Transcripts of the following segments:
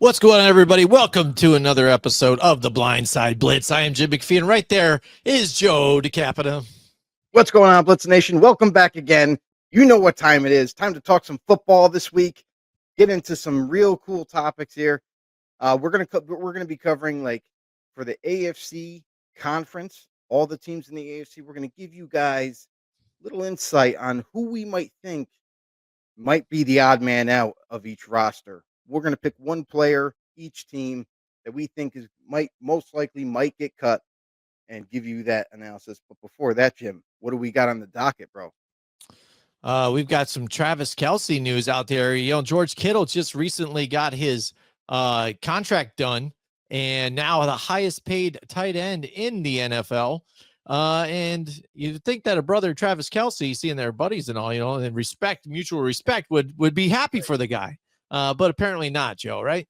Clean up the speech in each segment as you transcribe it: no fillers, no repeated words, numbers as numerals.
What's going on, everybody? Welcome to another episode of the Blindside Blitz. I am Jim McPhee, and right there is Joe DeCapita. What's going on, Blitz Nation? Welcome back again. You know what time it is. Time to talk some football this week. Get into some real cool topics here. We're gonna be covering, like, for the AFC conference, all the teams in the AFC. We're gonna give you guys a little insight on who we might think might be the odd man out of each roster. We're going to pick one player each team that we think might most likely might get cut and give you that analysis. But before that, Jim, what do we got on the docket, bro? We've got some Travis Kelce news out there. George Kittle just recently got his contract done, and now the highest paid tight end in the NFL. And you'd think that a brother, Travis Kelce, seeing their buddies and all, and mutual respect would be happy for the guy. But apparently not, Joe, right?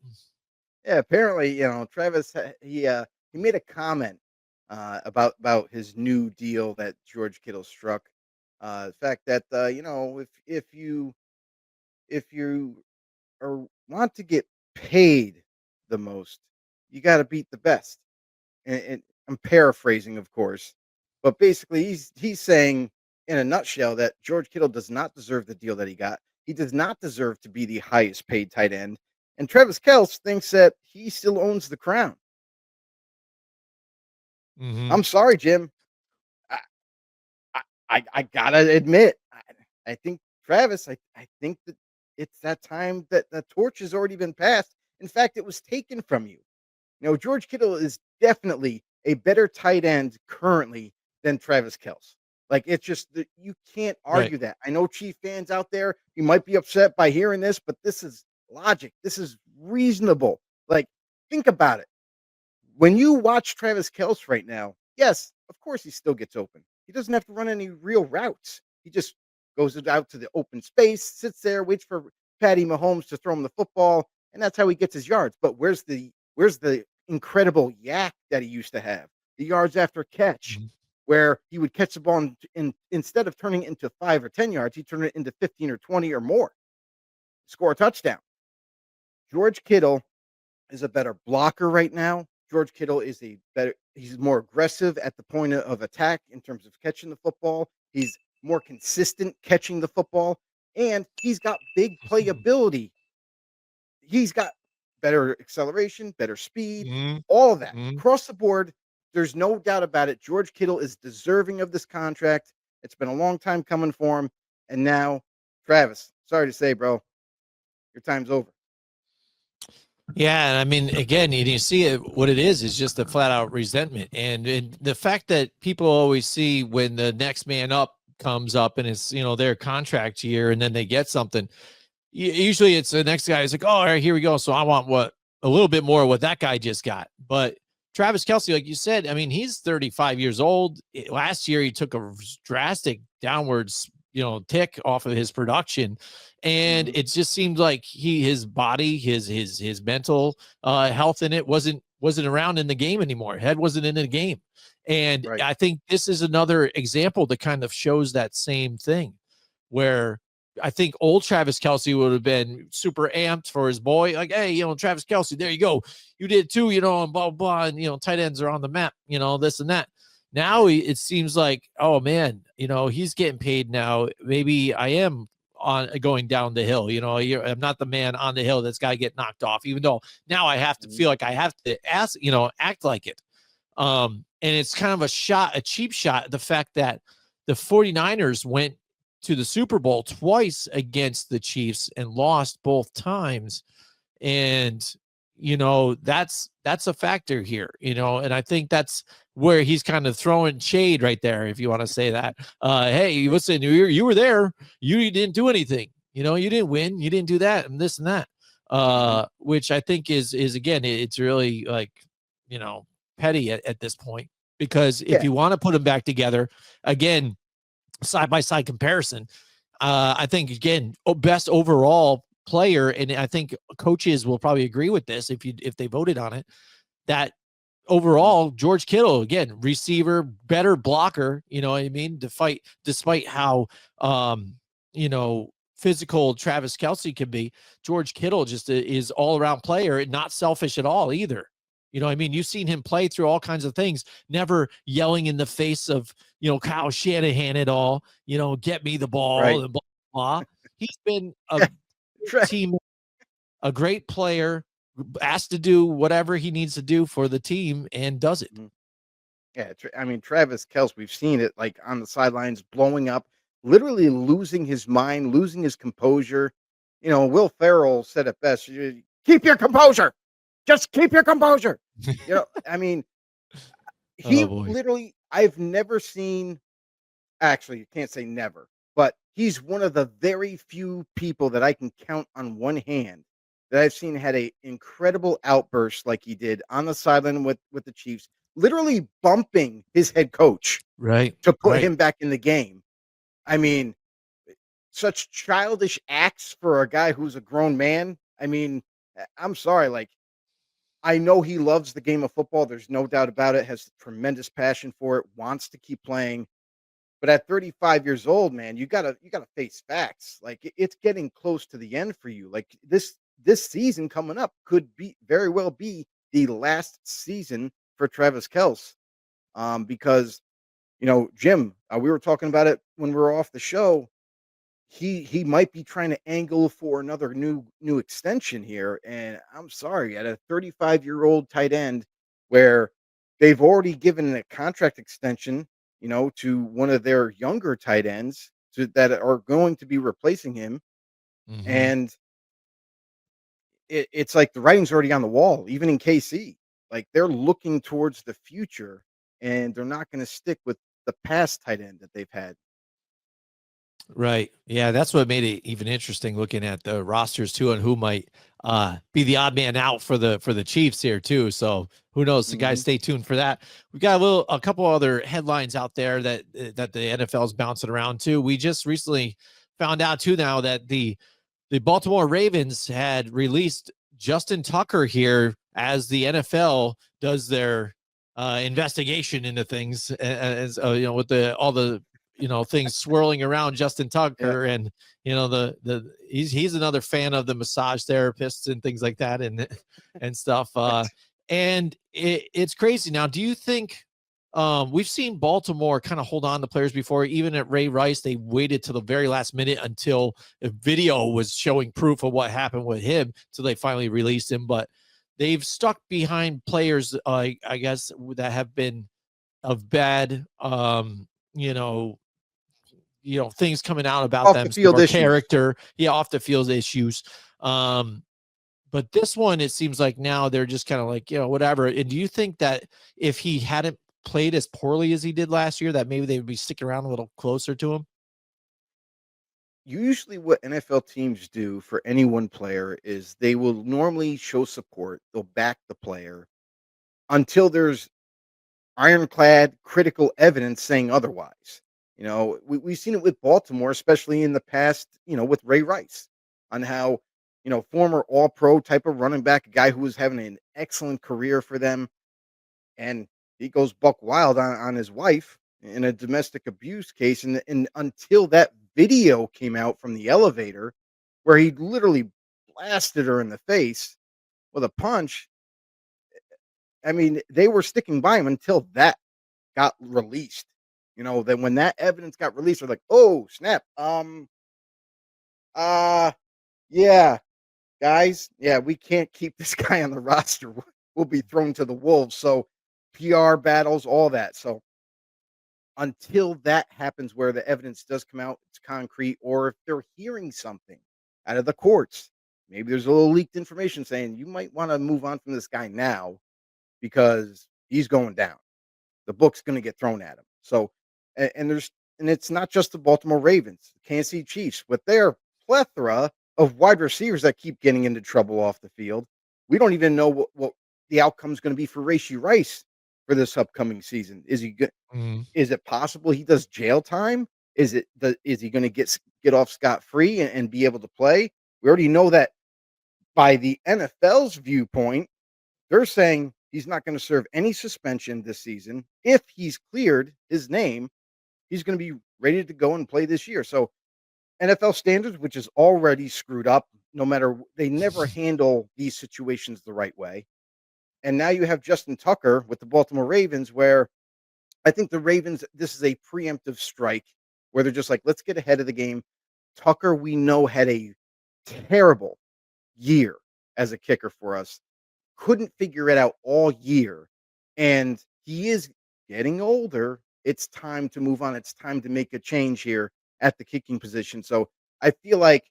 Yeah, apparently, Travis, he made a comment about his new deal that George Kittle struck. The fact that if you want to get paid the most, you got to beat the best. And I'm paraphrasing, of course, but basically he's saying in a nutshell that George Kittle does not deserve the deal that he got. He does not deserve to be the highest paid tight end. And Travis Kelce thinks that he still owns the crown. Mm-hmm. I'm sorry, Jim. I gotta admit, I think Travis, I think that it's that time that the torch has already been passed. In fact, it was taken from you. George Kittle is definitely a better tight end currently than Travis Kelce. Like, it's just that you can't argue that. I know Chief fans out there, you might be upset by hearing this, but this is logic. This is reasonable. Like, think about it. When you watch Travis Kelce right now, yes, of course he still gets open. He doesn't have to run any real routes. He just goes out to the open space, sits there, waits for Patty Mahomes to throw him the football, and that's how he gets his yards. But where's the incredible yak that he used to have? The yards after catch, where he would catch the ball and instead of turning it into 5 or 10 yards, he turned it into 15 or 20 or more. Score a touchdown. George Kittle is a better blocker right now. George Kittle is he's more aggressive at the point of attack in terms of catching the football. He's more consistent catching the football, and he's got big playability. He's got better acceleration, better speed, all of that. Across the board, there's no doubt about it. George Kittle is deserving of this contract. It's been a long time coming for him. And now, Travis, sorry to say, bro, your time's over. Yeah, and I mean, again, you see it. What it is just a flat out resentment, and the fact that people always see when the next man up comes up and it's their contract year, and then they get something. Usually, it's the next guy is like, "Oh, all right, here we go." So I want a little bit more of what that guy just got. But Travis Kelce, like you said, I mean, he's 35 years old. Last year, he took a drastic downwards tick off of his production, and it just seemed like his body, his mental health in it wasn't around in the game anymore. Head wasn't in the game, and I think this is another example that kind of shows that same thing, where I think old Travis Kelce would have been super amped for his boy, like, hey, Travis Kelce, there you go, you did too, and blah blah, and tight ends are on the map, this and that. Now it seems like, oh man, he's getting paid now. Maybe I am going down the hill. I'm not the man on the hill that's got to get knocked off, even though now I have to feel like I have to act like it. And it's kind of a cheap shot at the fact that the 49ers went to the Super Bowl twice against the Chiefs and lost both times. And that's a factor here, and I think that's where he's kind of throwing shade right there, if you want to say that. Hey, listen, you were there, you didn't do anything, you didn't win, you didn't do that, and this and that, which I think is again, it's really like, petty at this point, because if you want to put them back together again, side by side comparison, I think again, best overall player, and I think coaches will probably agree with this if they voted on it, that overall George Kittle, again, receiver, better blocker, you know what I mean, despite how physical Travis Kelce can be, George Kittle just is all around player and not selfish at all either. You know, I mean, you've seen him play through all kinds of things, never yelling in the face of, Kyle Shanahan at all, get me the ball Right. and blah, blah. He's been a Yeah. great team, a great player, asked to do whatever he needs to do for the team and does it. Mhm. Yeah, I mean, Travis Kelce, we've seen it like on the sidelines, blowing up, literally losing his mind, losing his composure. Will Ferrell said it best: Keep your composure. Just keep your composure." I mean, Oh he boy. literally, I've never seen. Actually, you can't say never, but he's one of the very few people that I can count on one hand that I've seen had a incredible outburst like he did on the sideline with the Chiefs, literally bumping his head coach Right. to put Right. him back in the game. I mean, such childish acts for a guy who's a grown man. I mean, I'm sorry, like I know he loves the game of football. There's no doubt about it. Has tremendous passion for it. Wants to keep playing. But at 35 years old, man, you gotta face facts. Like it's getting close to the end for you. Like this season coming up could be very well be the last season for Travis Kelce. Because Jim, we were talking about it when we were off the show. He might be trying to angle for another new extension here. And I'm sorry, at a 35-year-old tight end where they've already given a contract extension, to one of their younger tight ends that are going to be replacing him. Mm-hmm. And it's like the writing's already on the wall, even in KC. Like they're looking towards the future and they're not going to stick with the past tight end that they've had. Right. Yeah, that's what made it even interesting looking at the rosters too and who might be the odd man out for the Chiefs here too. So who knows? So guys, Mhm. stay tuned for that. We got a couple other headlines out there that the NFL is bouncing around too. We just recently found out too now that the Baltimore Ravens had released Justin Tucker here as the NFL does their investigation into things, as with all the things swirling around Justin Yeah. Tucker, and he's another fan of the massage therapists and things like that, and and stuff. And it's crazy. Now, do you think we've seen Baltimore kind of hold on to players before? Even at Ray Rice, they waited till the very last minute until a video was showing proof of what happened with him, so they finally released him. But they've stuck behind players, I guess, that have been of bad, things coming out about Off the them, some field or issues. character, off the field issues. Um, but this one, it seems like now they're just kind of like, whatever. And do you think that if he hadn't played as poorly as he did last year, that maybe they would be sticking around a little closer to him? Usually what NFL teams do for any one player is they will normally show support. They'll back the player until there's ironclad critical evidence saying otherwise. We've seen it with Baltimore, especially in the past, with Ray Rice, on how, former all pro type of running back, a guy who was having an excellent career for them. And he goes buck wild on his wife in a domestic abuse case. And until that video came out from the elevator where he literally blasted her in the face with a punch, I mean, they were sticking by him until that got released. Then when that evidence got released, they're like, "Oh, snap. Uh yeah, guys. Yeah, we can't keep this guy on the roster. We'll be thrown to the wolves." So PR battles, all that. So until that happens where the evidence does come out, it's concrete, or if they're hearing something out of the courts, maybe there's a little leaked information saying you might want to move on from this guy now because he's going down. The book's going to get thrown at him. So, and it's not just the Baltimore Ravens, the Kansas City Chiefs, with their plethora of wide receivers that keep getting into trouble off the field. We don't even know what the outcome is going to be for Rashee Rice for this upcoming season. Mhm. Is it possible he does jail time? Is he going to get off scot free and be able to play? We already know that by the NFL's viewpoint, they're saying he's not going to serve any suspension this season. If he's cleared his name, he's going to be ready to go and play this year. So NFL standards, which is already screwed up. No matter they never handle these situations the right way. And now you have Justin Tucker with the Baltimore Ravens, where I think the Ravens, this is a preemptive strike where they're just like, let's get ahead of the game. Tucker, we know, had a terrible year as a kicker for us. Couldn't figure it out all year. And he is getting older. It's time to move on. It's time to make a change here at the kicking position. So I feel like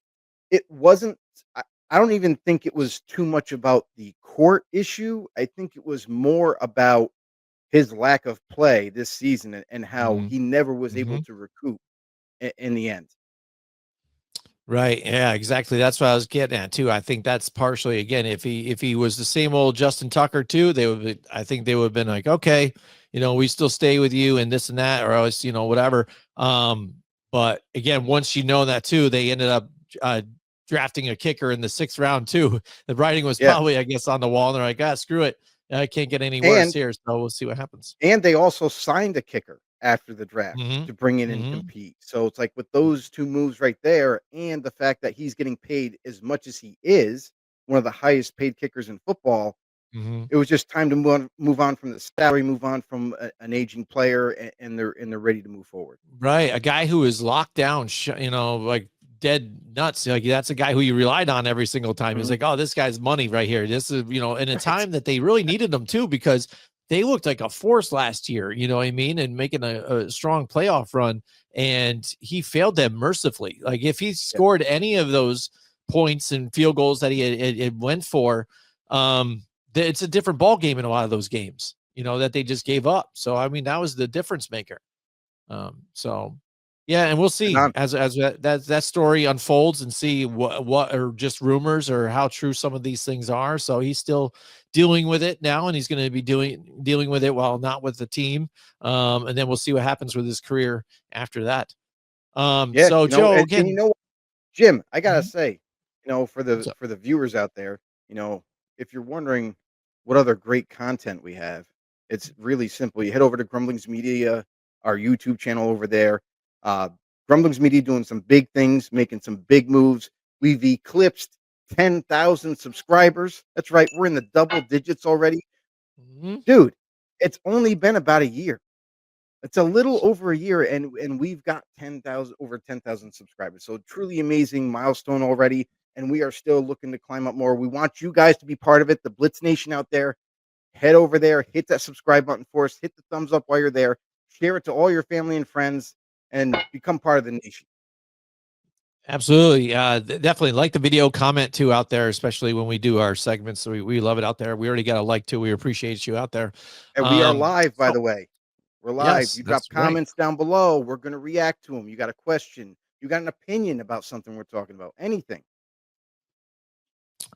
it wasn't, I don't even think it was too much about the court issue. I think it was more about his lack of play this season and how Mhm. he never was able Mhm. to recoup in the end. Right. Yeah, exactly. That's what I was getting at too. I think that's partially, again, if he was the same old Justin Tucker too, they would be, I think they would have been like, okay, we still stay with you and this and that, or else, whatever. But again, once you know that too, they ended up drafting a kicker in the 6th round too. The writing was Yeah. probably, I guess, on the wall. And they're like, screw it. I can't get any worse And here. So we'll see what happens. they also signed a kicker after the draft Hmm. to bring in and Hmm. compete. So it's like with those 2 moves right there and the fact that he's getting paid as much as he is, one of the highest paid kickers in football, Hmm. it was just time to move on from the salary, move on from an aging player, and they're ready to move forward. Right, a guy who is locked down, like dead nuts. Like that's a guy who you relied on every single time. He's Mhm. like, oh, this guy's money right here. This is, in a Right. time that they really needed him too, because they looked like a force last year. You know what I mean, and making a strong playoff run, and he failed them mercifully. Like if he Yeah. scored any of those points and field goals that he had went for, it's a different ball game in a lot of those games. That they just gave up. So I mean, that was the difference maker. So yeah, and we'll And see as that story unfolds and see what are just rumors or how true some of these things are. So he's still dealing with it now, and he's going to be dealing with it while not with the team. And then we'll see what happens with his career after that. yeah, So Joe, and again, Jim, I gotta mhm. say, for the So, for the viewers out there, if you're wondering what other great content we have, it's really simple. You head over to Grumblings Media, our YouTube channel over there. Uh, Grumblings Media doing some big things, making some big moves. We've eclipsed 10,000 subscribers. That's right, we're in the double digits already, mhm. dude. It's only been about a year. It's a little over a year, and we've got 10,000 over 10,000 subscribers. So truly amazing milestone already, and we are still looking to climb up more. We want you guys to be part of it. The Blitz Nation out there, head over there, hit that subscribe button for us, hit the thumbs up while you're there, share it to all your family and friends, and become part of the nation. Absolutely. Definitely like the video, comment too out there, especially when we do our segments. So we love it out there. We already got a like too. We appreciate you out there. And we are live, by So the way. We're live. yes, You drop that's right. comments down below. We're going to react to them. You got a question, you got an opinion about something we're talking about, anything.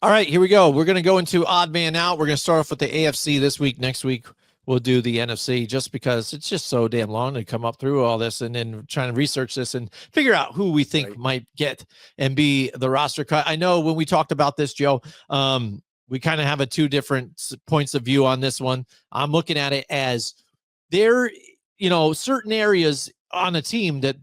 All right, here we go. We're going to go into odd man out. We're going to start off with the AFC this week. Next week, we'll do the NFC just because it's just so damn long to come up through all this and then trying to research this and figure out who we think Right. might get and be the roster cut. I know when we talked about this, Joe, we kind of have a two different points of view on this one. I'm looking at it as there, certain areas on a team that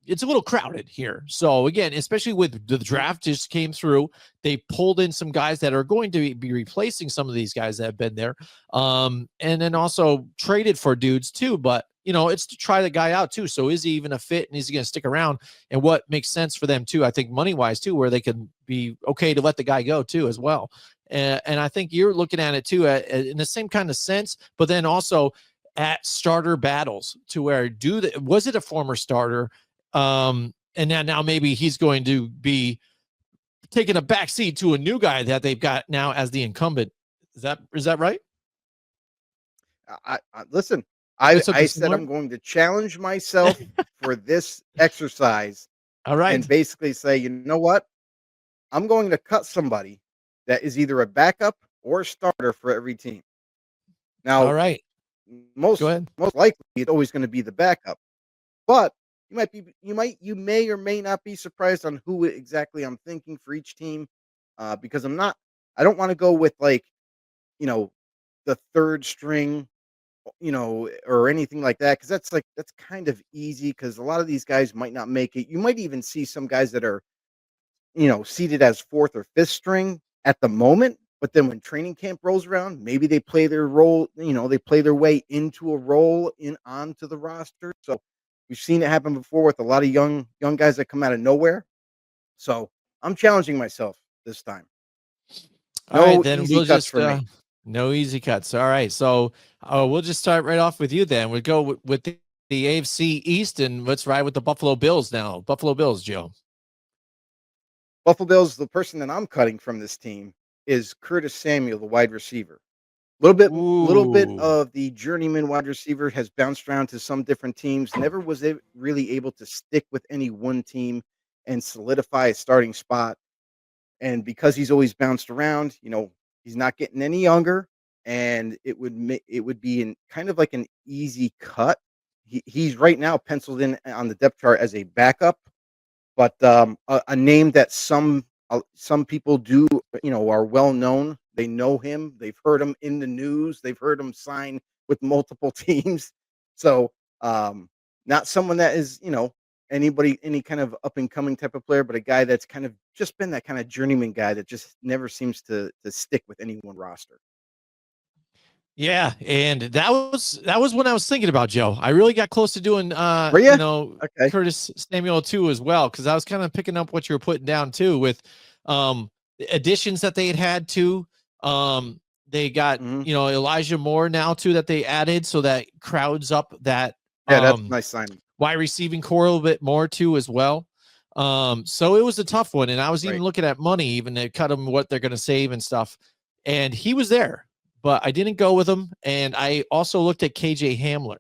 it's a little crowded here. So again, especially with the draft just came through, they pulled in some guys that are going to be replacing some of these guys that have been there. And then also traded for dudes too, but it's to try the guy out too. So is he even a fit and is he going to stick around? And what makes sense for them too, I think money wise too, where they can be okay to let the guy go too as well. And I think you're looking at it too in the same kind of sense, but then also at starter battles to where was it a former starter? And then now maybe he's going to be taking a backseat to a new guy that they've got now as the incumbent. Is that right? Listen. It's I something said similar. I'm going to challenge myself for this exercise All and right. basically say, you know what? I'm going to cut somebody that is either a backup or a starter for every team. All Now, right. Go most ahead. most likely, it's always going to be the backup, but you may or may not be surprised on who exactly I'm thinking for each team, because I don't want to go with like you know the third string or anything like that, because that's kind of easy. Because a lot of these guys might not make it. You might even see some guys that are seated as fourth or fifth string at the moment. But then when training camp rolls around, maybe they play their role, they play their way into a role in onto the roster. So we've seen it happen before with a lot of young guys that come out of nowhere. So I'm challenging myself this time. All right, No then easy we'll cuts just for me. no easy cuts. All right, so we'll just start right off with you. Then we'll go with the AFC East, and let's ride with the Buffalo Bills now. Buffalo Bills, Joe. Buffalo Bills, the person that I'm cutting from this team is Curtis Samuel, the wide receiver. Little bit Ooh. of the journeyman wide receiver has bounced around to some different teams. Never was really able to stick with any one team and solidify a starting spot. And because he's always bounced around, he's not getting any younger, and it would be in kind of like an easy cut. He's right now penciled in on the depth chart as a backup, but a name that some people do, are well known. They know him. They've heard him in the news. They've heard him sign with multiple teams. So, not someone that is, any kind of up and coming type of player, but a guy that's kind of just been that kind of journeyman guy that just never seems to stick with any one roster. Yeah, and that was what I was thinking about, Joe. I really got close to doing Were you? Okay. Curtis Samuel too as well, because I was kind of picking up what you were putting down too with the additions that they had too. They got Hmm. Elijah Moore now too that they added, so that crowds up that Yeah, that's a nice signing. wide receiving core a little bit more too as well. So it was a tough one, and I was even Right. looking at money, even to cut them what they're going to save and stuff. And he was there, but I didn't go with him. And I also looked at KJ Hamler.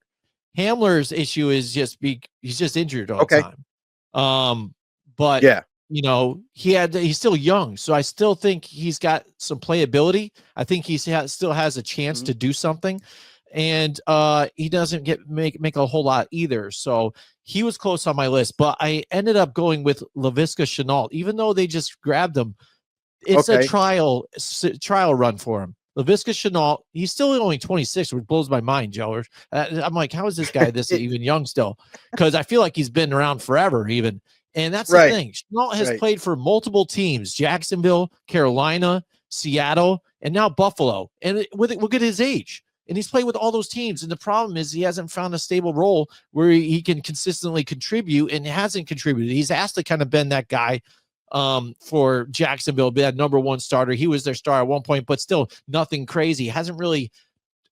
Hamler's issue is he's just injured all the Okay. time. But Yeah. he's still young, so I still think he's got some playability. I think still has a chance Hmm. to do something, and he doesn't make a whole lot either. So he was close on my list, but I ended up going with Laviska Shenault, even though they just grabbed him. It's a Okay. trial run for him. Laviska Shenault, he's still only 26, which blows my mind, Joe. I'm like, how is this guy this It, even young still? Because I feel like he's been around forever, even. And that's the right. thing. Shenault has Right. played for multiple teams: Jacksonville, Carolina, Seattle, and now Buffalo. And look at his age. And he's played with all those teams. And the problem is he hasn't found a stable role where he can consistently contribute, and hasn't contributed. He's asked to kind of been that guy for Jacksonville, be that number one starter. He was their star at one point, but still nothing crazy. Hasn't really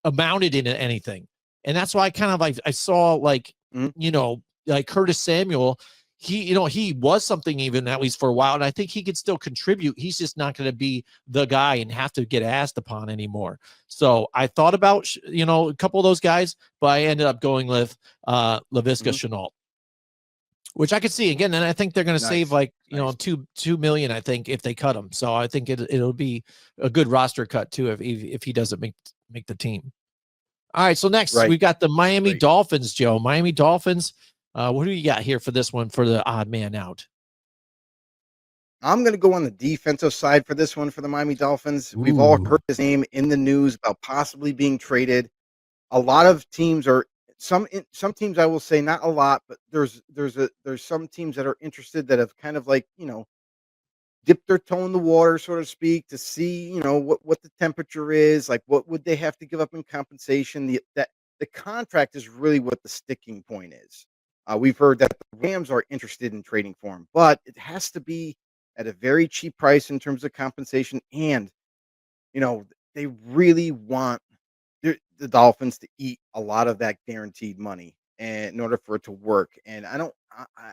amounted into anything. And that's why I saw Mhm. like Curtis Samuel. He was something even at least for a while, and I think he could still contribute. He's just not going to be the guy and have to get asked upon anymore. So I thought about a couple of those guys, but I ended up going with Laviska Mhm. Shenault, which I could see again. And I think they're going to save Nice. like, Nice. 2 million, I think, if they cut him. So I think it'll be a good roster cut too, if he doesn't make the team. All right. So next Right. we've got the Miami Right. Dolphins, Joe. Miami Dolphins. What do you got here for this one for the odd man out? I'm gonna go on the defensive side for this one for the Miami Dolphins. We've all Ooh. heard his name in the news about possibly being traded. A lot of teams are some teams, I will say, not a lot, but there's some teams that are interested that have kind of like, dipped their toe in the water, so to speak, to see, what the temperature is, like what would they have to give up in compensation. The contract is really what the sticking point is. We've heard that the Rams are interested in trading for him, but it has to be at a very cheap price in terms of compensation, and you know they really want the Dolphins to eat a lot of that guaranteed money, and in order for it to work. And I'm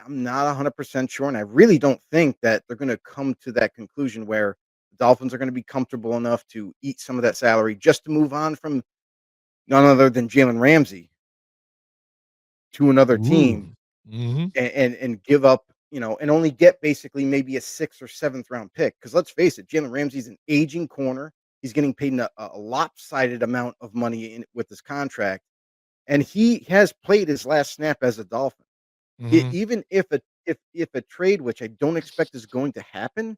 not 100% sure, and I really don't think that they're going to come to that conclusion where the Dolphins are going to be comfortable enough to eat some of that salary just to move on from none other than Jalen Ramsey to another team, Ooh. Hmm. and give up, and only get basically maybe a sixth or seventh round pick. Because let's face it, Jalen Ramsey's an aging corner. He's getting paid a lopsided amount of money with his contract, and he has played his last snap as a Dolphin. Hmm. Even if a trade, which I don't expect is going to happen,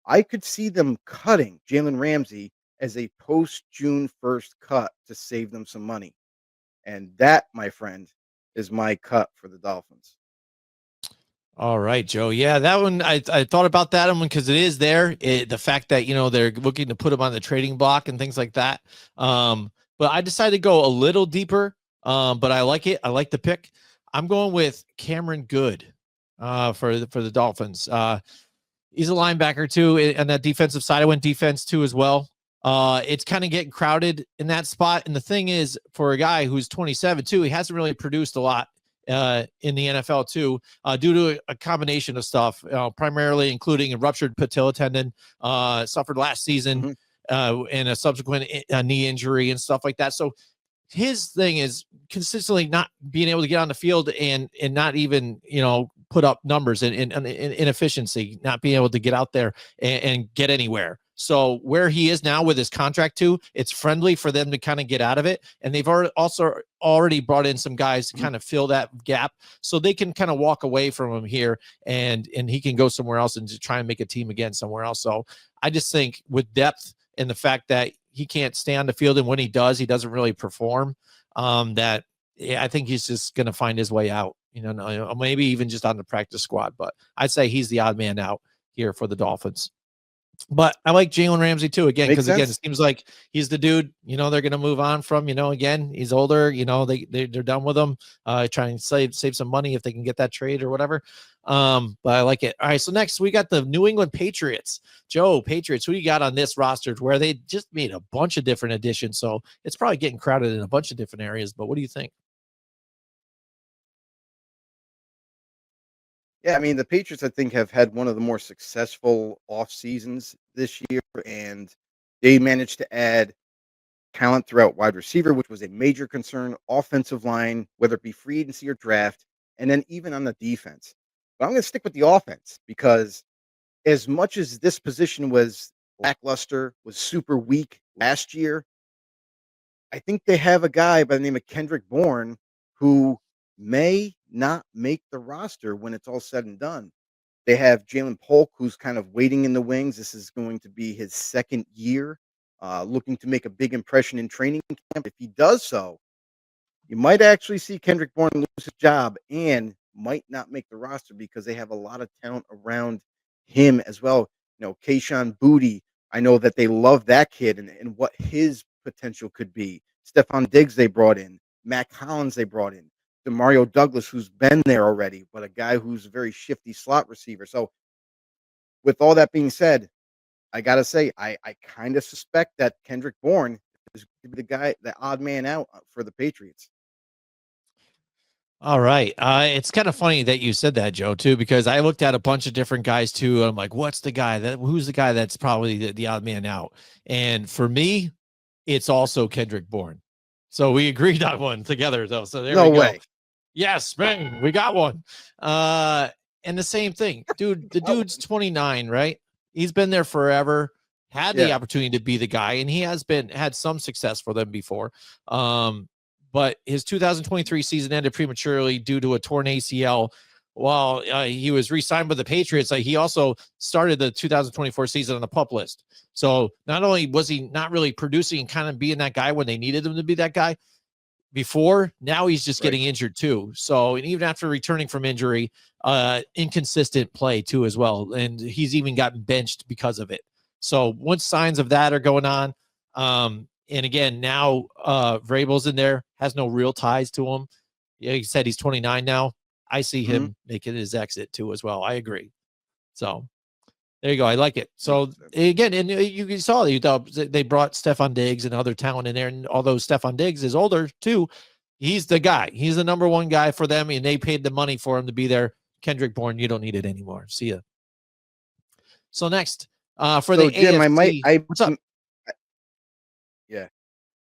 I could see them cutting Jalen Ramsey as a post June 1st cut to save them some money. And that, my friend, is my cut for the Dolphins. All right, Joe. Yeah, that one I thought about that one because it is there. The fact that they're looking to put him on the trading block and things like that. But I decided to go a little deeper. But I like it. I like the pick. I'm going with Cameron Good for the Dolphins. He's a linebacker too. On that defensive side, I went defense too as well. It's kind of getting crowded in that spot. And the thing is, for a guy who's 27 too, he hasn't really produced a lot in the NFL too, due to a combination of stuff, primarily including a ruptured patella tendon, suffered last season, and a subsequent knee injury and stuff like that. So his thing is consistently not being able to get on the field and not even put up numbers in inefficiency, not being able to get out there and get anywhere. So where he is now with his contract too, it's friendly for them to kind of get out of it. And they've already brought in some guys to kind of fill that gap, so they can kind of walk away from him here and he can go somewhere else and try and make a team again somewhere else. So I just think with depth and the fact that he can't stay on the field, and when he does, he doesn't really perform, I think he's just going to find his way out, maybe even just on the practice squad. But I'd say he's the odd man out here for the Dolphins. But I like Jalen Ramsey too, again, because again, it seems like he's the dude, they're going to move on from, again, he's older, they're done with him, trying to save some money if they can get that trade or whatever. But I like it. All right. So next we got the New England Patriots. Joe, Patriots, who you got on this roster where they just made a bunch of different additions? So it's probably getting crowded in a bunch of different areas, but what do you think? Yeah, I mean, the Patriots, I think, have had one of the more successful off seasons this year, and they managed to add talent throughout wide receiver, which was a major concern, offensive line, whether it be free agency or draft, and then even on the defense. But I'm going to stick with the offense because as much as this position was lackluster, was super weak last year, I think they have a guy by the name of Kendrick Bourne who may not make the roster when it's all said and done. They have Jalen Polk, who's kind of waiting in the wings. This is going to be his second year, looking to make a big impression in training camp. If he does so, you might actually see Kendrick Bourne lose his job and might not make the roster because they have a lot of talent around him as well. Kayshawn Booty, I know that they love that kid and what his potential could be. Stephon Diggs they brought in, Matt Collins they brought in, Demario Douglas, who's been there already, but a guy who's a very shifty slot receiver. So with all that being said, I gotta say, I kind of suspect that Kendrick Bourne is the guy, the odd man out for the Patriots. All right. It's kind of funny that you said that, Joe, too, because I looked at a bunch of different guys too. I'm like, who's the guy that's probably the odd man out? And for me, it's also Kendrick Bourne. So we agreed on one together, though. So there No we go. way. Yes, man, we got one. And the same thing, dude. The dude's 29, right? He's been there forever. Had the opportunity to be the guy, and he had some success for them before. But his 2023 season ended prematurely due to a torn ACL. While he was re-signed with the Patriots, he also started the 2024 season on the PUP list. So not only was he not really producing and kind of being that guy when they needed him to be that guy before, now he's just getting injured too. So, and even after returning from injury, inconsistent play too as well. And he's even gotten benched because of it. So once signs of that are going on, and again, now Vrabel's in there, has no real ties to him. Yeah, he said he's 29 now. I see him making his exit too as well. I agree. So there you go. I like it. So again, and you saw they brought Stephon Diggs and other talent in there. And although Stephon Diggs is older too, he's the guy. He's the number one guy for them, and they paid the money for him to be there. Kendrick Bourne, you don't need it anymore. See ya. So next, for the Jim, AFC, what's up? Yeah,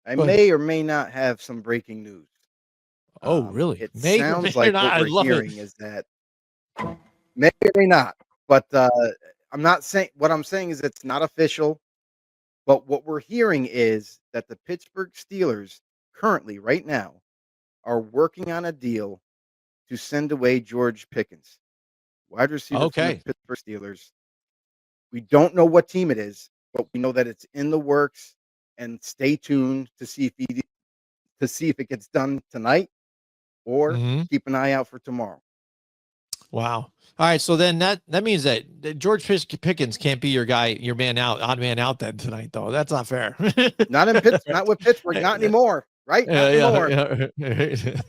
I may or may not have some breaking news. Oh, really? It May sounds or like not. what we're hearing is that may or may not, but I'm not saying. What I'm saying is it's not official. But what we're hearing is that the Pittsburgh Steelers currently, right now, are working on a deal to send away George Pickens, wide receiver from the Pittsburgh Steelers. We don't know what team it is, but we know that it's in the works. And stay tuned to see if he to see if it gets done tonight or Hmm. keep an eye out for tomorrow. Wow. All right. So then that means that George Pickens can't be your guy, your man out, odd man out then tonight, though. That's not fair. Not with Pittsburgh, not anymore, right? Not Yeah, anymore. yeah.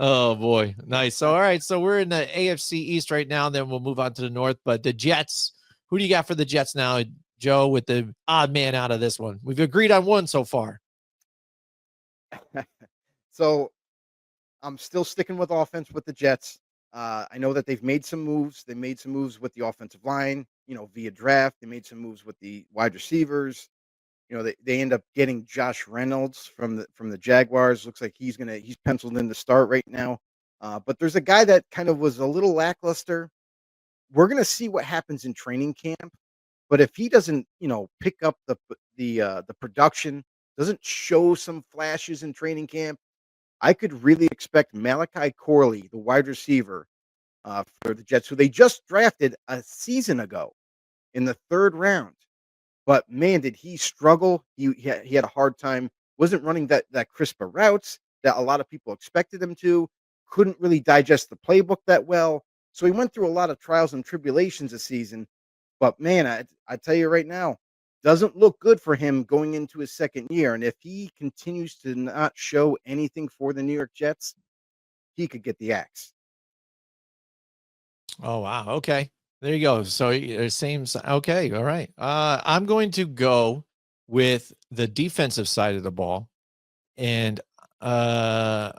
Oh boy, nice. So all right, so we're in the AFC East right now. Then we'll move on to the North. But the Jets, who do you got for the Jets now, Joe? With the odd man out of this one, we've agreed on one so far. So I'm still sticking with offense with the Jets. I know that they've made some moves. They made some moves with the offensive line, via draft. They made some moves with the wide receivers. They end up getting Josh Reynolds from the Jaguars. Looks like he's penciled in to start right now. But there's a guy that kind of was a little lackluster. We're gonna see what happens in training camp. But if he doesn't, pick up the production, doesn't show some flashes in training camp, I could really expect Malachi Corley, the wide receiver, for the Jets, who they just drafted a season ago in the 3rd round. But man, did he struggle. He had a hard time, wasn't running that crisper routes that a lot of people expected him to, couldn't really digest the playbook that well. So he went through a lot of trials and tribulations this season. But man, I tell you right now, doesn't look good for him going into his 2nd year. And if he continues to not show anything for the New York Jets, he could get the axe. Oh wow. Okay. There you go. So it seems okay. All right. I'm going to go with the defensive side of the ball, and I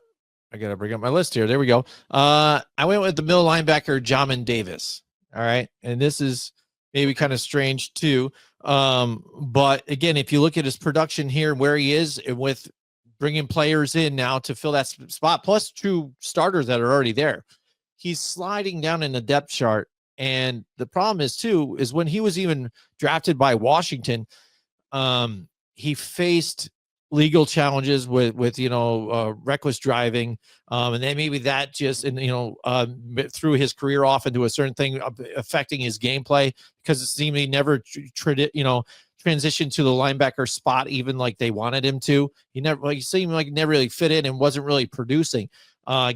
gotta bring up my list here. There we go. I went with the middle linebacker, Jamin Davis. All right, and this is maybe kind of strange too. But again, if you look at his production here, where he is, and with bringing players in now to fill that spot, plus 2 starters that are already there, he's sliding down in the depth chart. And the problem is too, is when he was even drafted by Washington, he faced legal challenges with reckless driving, and then maybe that just threw his career off into a certain thing, affecting his gameplay, because it seemed he never transitioned to the linebacker spot even like they wanted him to. He seemed like he never really fit in and wasn't really producing.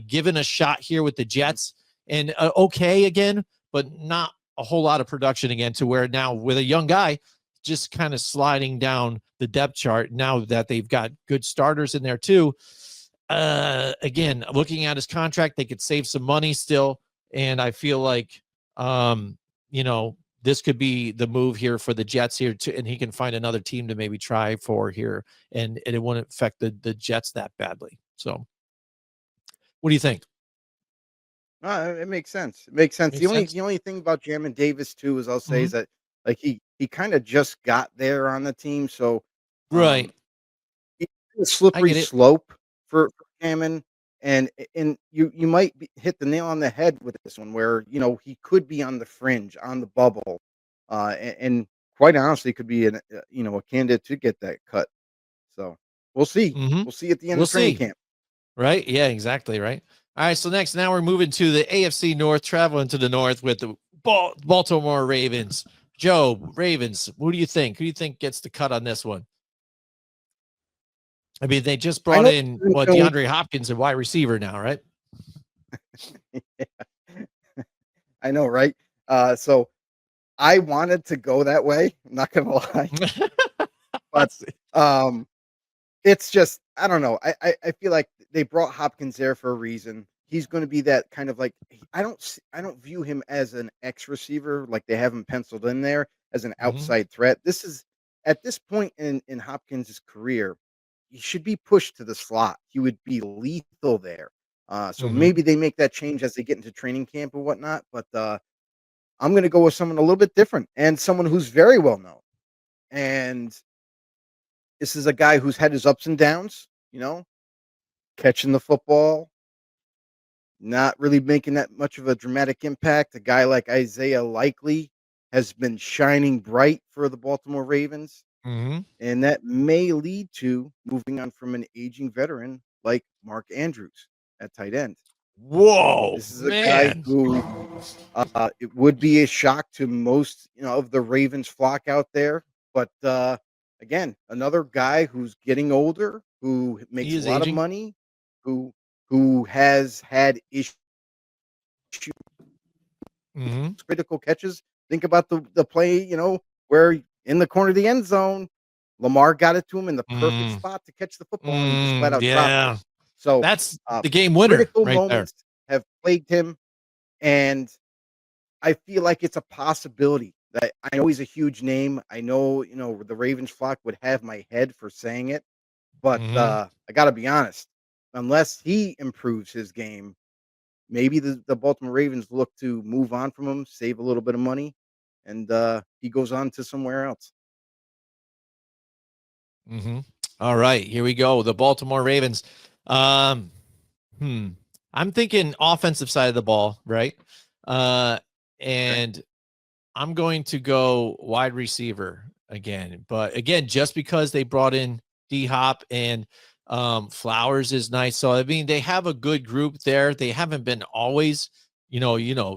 Given a shot here with the Jets, and okay again, but not a whole lot of production again, to where now with a young guy just kind of sliding down the depth chart now that they've got good starters in there too. Again, looking at his contract, they could save some money still. And I feel like, this could be the move here for the Jets here too. And he can find another team to maybe try for here, and it wouldn't affect the Jets that badly. So what do you think? It makes sense. It makes sense. Makes sense? The only thing about Jamin Davis too is I'll say Mhm. is that like he kind of just got there on the team, so Right. um it's a I slippery get it. slope for Hammond, and you might hit the nail on the head with this one, where he could be on the fringe, on the bubble, and quite honestly, could be a candidate to get that cut. So we'll see. Hmm. We'll see at the end We'll of training see. camp. Right? Yeah, exactly. Right. All right. So next, now we're moving to the AFC North, traveling to the North with the Baltimore Ravens. Joe, Ravens, who do you think? Who do you think gets the cut on this one? I mean, they just I brought know. in DeAndre Hopkins, a wide receiver now, right? I know, right? So I wanted to go that way. I'm not gonna lie, but um, it's just I don't know. I feel like they brought Hopkins there for a reason. He's going to be that kind of like I don't view him as an X receiver like they have him penciled in there as an Hmm. outside threat. This is at this point in Hopkins' career, he should be pushed to the slot. He would be lethal there. So Hmm. maybe they make that change as they get into training camp and whatnot. But I'm going to go with someone a little bit different and someone who's very well known. And this is a guy who's had his ups and downs, catching the football, not really making that much of a dramatic impact. A guy like Isaiah Likely has been shining bright for the Baltimore Ravens, Hmm. and that may lead to moving on from an aging veteran like Mark Andrews at tight end. Whoa, This is a guy man. who it would be a shock to most, of the Ravens flock out there, but again, another guy who's getting older, who He makes a is lot of aging. money, who has had issues, Mm-hmm. critical catches. Think about the play, where in the corner of the end zone, Lamar got it to him in the perfect Mm, spot to catch the football, and he just flat out dropped it. yeah. So, That's uh, the game winner critical right there. moments have plagued him, and I feel like it's a possibility that I know he's a huge name. I know, the Ravens flock would have my head for saying it, but, Mm-hmm. I gotta be honest, unless he improves his game, maybe the Baltimore Ravens look to move on from him, save a little bit of money, and, he goes on to somewhere else. Mm-hmm. All right, here we go. The Baltimore Ravens. Um, hmm. I'm thinking offensive side of the ball, right? Uh, Okay. and I'm going to go wide receiver again. But again, just because they brought in D Hop and Flowers is nice. So I mean, they have a good group there. They haven't been always,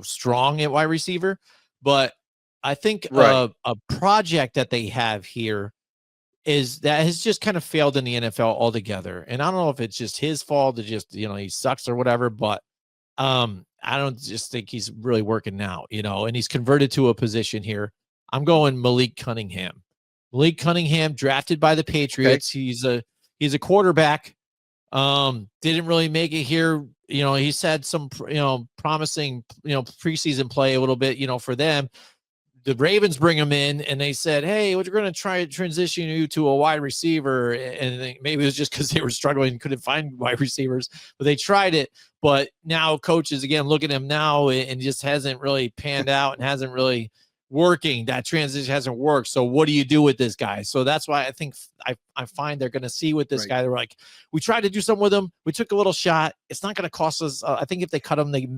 strong at wide receiver, but I think Right. a project that they have here is that has just kind of failed in the NFL altogether. And I don't know if it's just his fault, or just he sucks or whatever, but I don't just think he's really working now, and he's converted to a position here. I'm going Malik Cunningham. Malik Cunningham, drafted by the Okay. Patriots. He's a quarterback. Didn't really make it here. He's had some, promising, preseason play a little bit, for them. The Ravens bring him in and they said, "Hey, we're going to try to transition you to a wide receiver." And maybe it was just because they were struggling and couldn't find wide receivers, but they tried it. But now coaches again look at him now and just hasn't really panned out and hasn't really working. That transition hasn't worked. So what do you do with this guy? So that's why I think I find they're going to see with this Right. guy. They're like, we tried to do something with him. We took a little shot. It's not going to cost us. I think if they cut him, they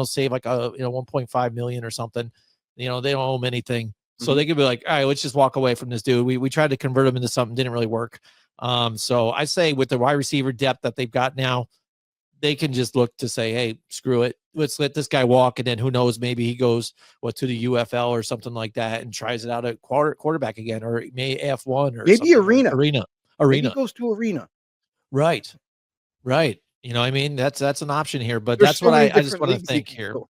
save like a 1.5 million or something. They don't owe him anything. So Mhm. they could be like, all right, let's just walk away from this dude. We tried to convert him into something, didn't really work. So I say with the wide receiver depth that they've got now, they can just look to say, hey, screw it. Let's let this guy walk. And then who knows, maybe he goes to the UFL or something like that and tries it out at quarterback again, or may F1 or Maybe something like Arena. arena. Maybe he Arena. goes to Arena. Right. Right. I mean, that's an option here, but There's that's so what many I just different want to leagues he think can here. go.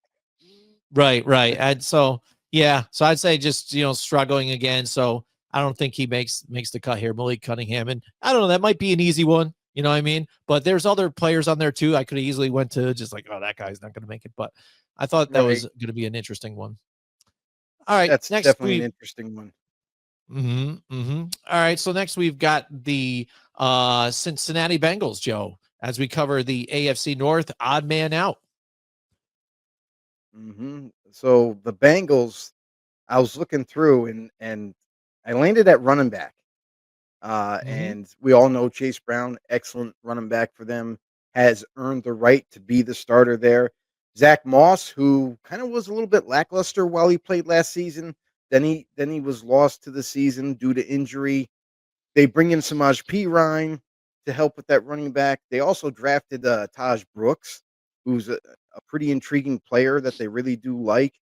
Right, right. And so yeah, so I'd say just struggling again. So I don't think he makes the cut here, Malik Cunningham. And I don't know, that might be an easy one, you know what I mean? But there's other players on there too. I could have easily went to just like, oh, that guy's not gonna make it. But I thought that Right. was gonna be an interesting one. All right, That's next definitely an we interesting one. All right, so next we've got the Cincinnati Bengals, Joe, as we cover the AFC North, odd man out. So the Bengals, I was looking through and I landed at running back. Mm-hmm. And we all know Chase Brown, excellent running back for them, has earned the right to be the starter there. Zach Moss, who kind of was a little bit lackluster while he played last season, then he was lost to the season due to injury. They bring in Samaj P. Ryan to help with that running back. They also drafted Taj Brooks, who's a pretty intriguing player that they really do like.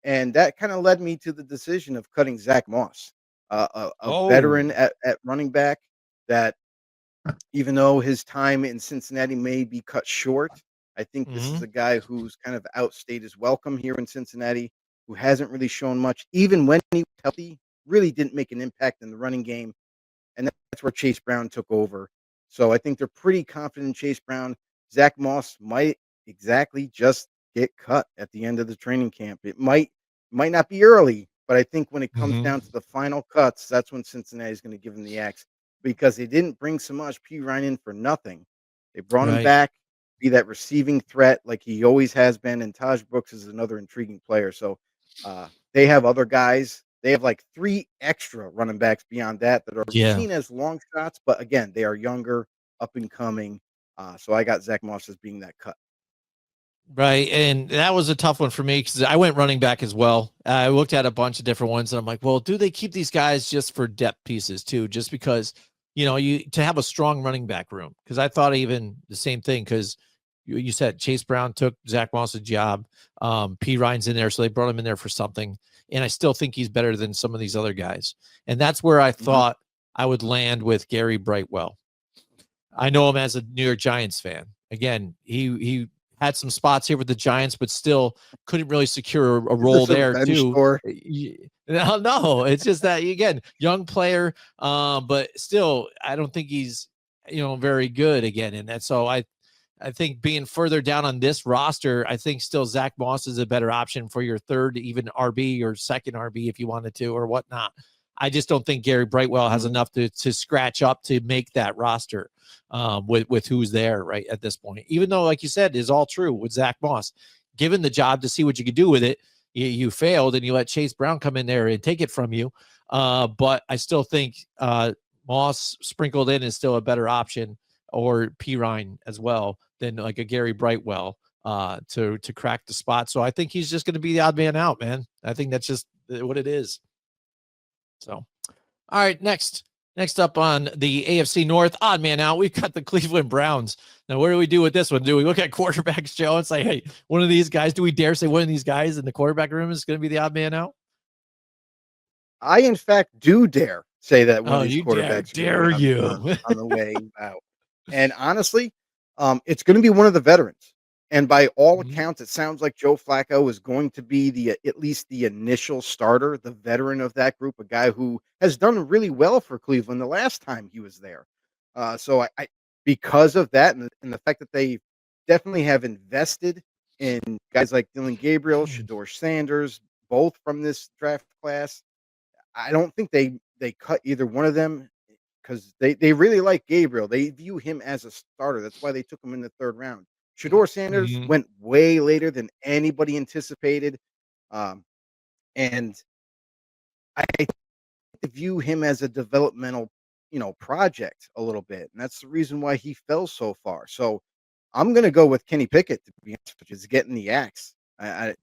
And that kind of led me to the decision of cutting Zach Moss, a Oh. veteran at running back that even though his time in Cincinnati may be cut short, I think this is Mm-hmm. a guy who's kind of outstayed his welcome here in Cincinnati, who hasn't really shown much, even when he was healthy, really didn't make an impact in the running game. And that's where Chase Brown took over. So I think they're pretty confident in Chase Brown. Zach Moss might exactly just get cut at the end of the training camp. It might not be early, but I think when it comes Mm-hmm. down to the final cuts, that's when Cincinnati is going to give him the axe because they didn't bring Samaj P. Ryan in for nothing. They brought him Right. back, be that receiving threat like he always has been. And Taj Brooks is another intriguing player. So they have other guys. They have like 3 extra running backs beyond that are Yeah. seen as long shots, but again, they are younger, up and coming. So I got Zach Moss as being that cut. Right. And that was a tough one for me because I went running back as well. I looked at a bunch of different ones and I'm like, well, do they keep these guys just for depth pieces too? Just because, you to have a strong running back room. Because I thought even the same thing because you said Chase Brown took Zach Moss's job. P. Ryan's in there, so they brought him in there for something. And I still think he's better than some of these other guys. And that's where I Mhm. thought I would land with Gary Brightwell. I know him as a New York Giants fan. Again, he had some spots here with the Giants, but still couldn't really secure a Is role this a there revenge too. tour? No, it's just that again, young player, but still, I don't think he's very good again. And that's so I think being further down on this roster, I think still Zach Moss is a better option for your third, even RB or second RB if you wanted to or whatnot. I just don't think Gary Brightwell has enough to scratch up to make that roster with who's there right at this point. Even though, like you said, is all true with Zach Moss. Given the job to see what you could do with it, you failed and you let Chase Brown come in there and take it from you. But I still think Moss sprinkled in is still a better option, or Pirine as well, than like a Gary Brightwell to crack the spot. So I think he's just going to be the odd man out, man. I think that's just what it is. So, all right, next up on the AFC North, odd man out, we've got the Cleveland Browns. Now, what do we do with this one? Do we look at quarterbacks, Joe, and say, hey, one of these guys, do we dare say one of these guys in the quarterback room is going to be the odd man out? I, in fact, do dare say that one of these you quarterbacks dare you on the way out. And honestly, it's going to be one of the veterans. And by all accounts, it sounds like Joe Flacco is going to be at least the initial starter, the veteran of that group, a guy who has done really well for Cleveland the last time he was there. So I because of that and the fact that they definitely have invested in guys like Dylan Gabriel, Shador Sanders, both from this draft class, I don't think they cut either one of them because they really like Gabriel. They view him as a starter. That's why they took him in the third round. Shador Sanders went way later than anybody anticipated. And I view him as a developmental, project a little bit. And that's the reason why he fell so far. So I'm going to go with Kenny Pickett, to be honest, which is getting the axe.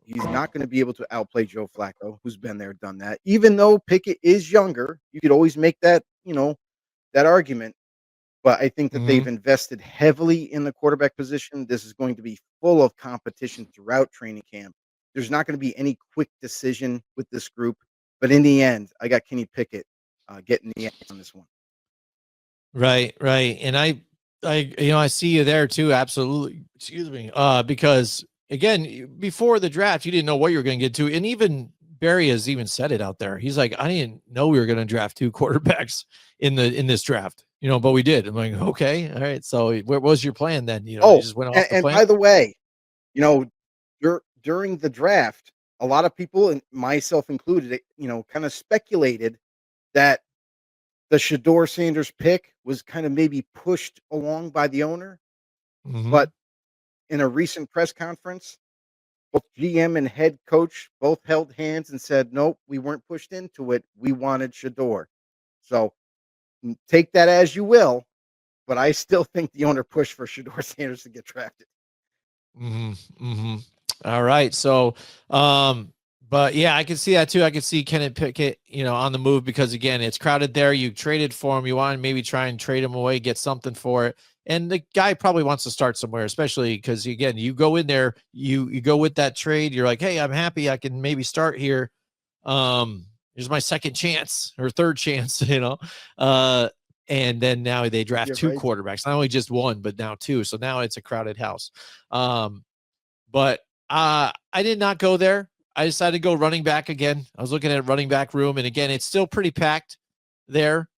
He's not going to be able to outplay Joe Flacco, who's been there, done that. Even though Pickett is younger, you could always make that, that argument. But I think that they've invested heavily in the quarterback position. This is going to be full of competition throughout training camp. There's not going to be any quick decision with this group. But in the end, I got Kenny Pickett getting the axe on this one. Right. And I see you there too. Absolutely. Excuse me. Because again, before the draft, you didn't know what you were going to get to. And even Barry has even said it out there. He's like, I didn't know we were going to draft two quarterbacks in this draft, but we did. I'm like, okay. All right. So what was your plan then? You just went off the plan. By the way, during the draft, a lot of people, and myself included, kind of speculated that the Shador Sanders pick was kind of maybe pushed along by the owner. But in a recent press conference, both GM and head coach both held hands and said, nope, we weren't pushed into it. We wanted Shador. So take that as you will, but I still think the owner pushed for Shador Sanders to get drafted. All right. So, but yeah, I can see that too. I can see Kenneth Pickett, on the move because again, it's crowded there. You traded for him. You want to maybe try and trade him away, get something for it. And the guy probably wants to start somewhere, especially because again, you go in there, you go with that trade. You're like, hey, I'm happy. I can maybe start here. Here's my second chance or third chance, and then now they draft two quarterbacks, not only just one, but now two. So now it's a crowded house. But I did not go there. I decided to go running back again. I was looking at running back room, and again, it's still pretty packed there.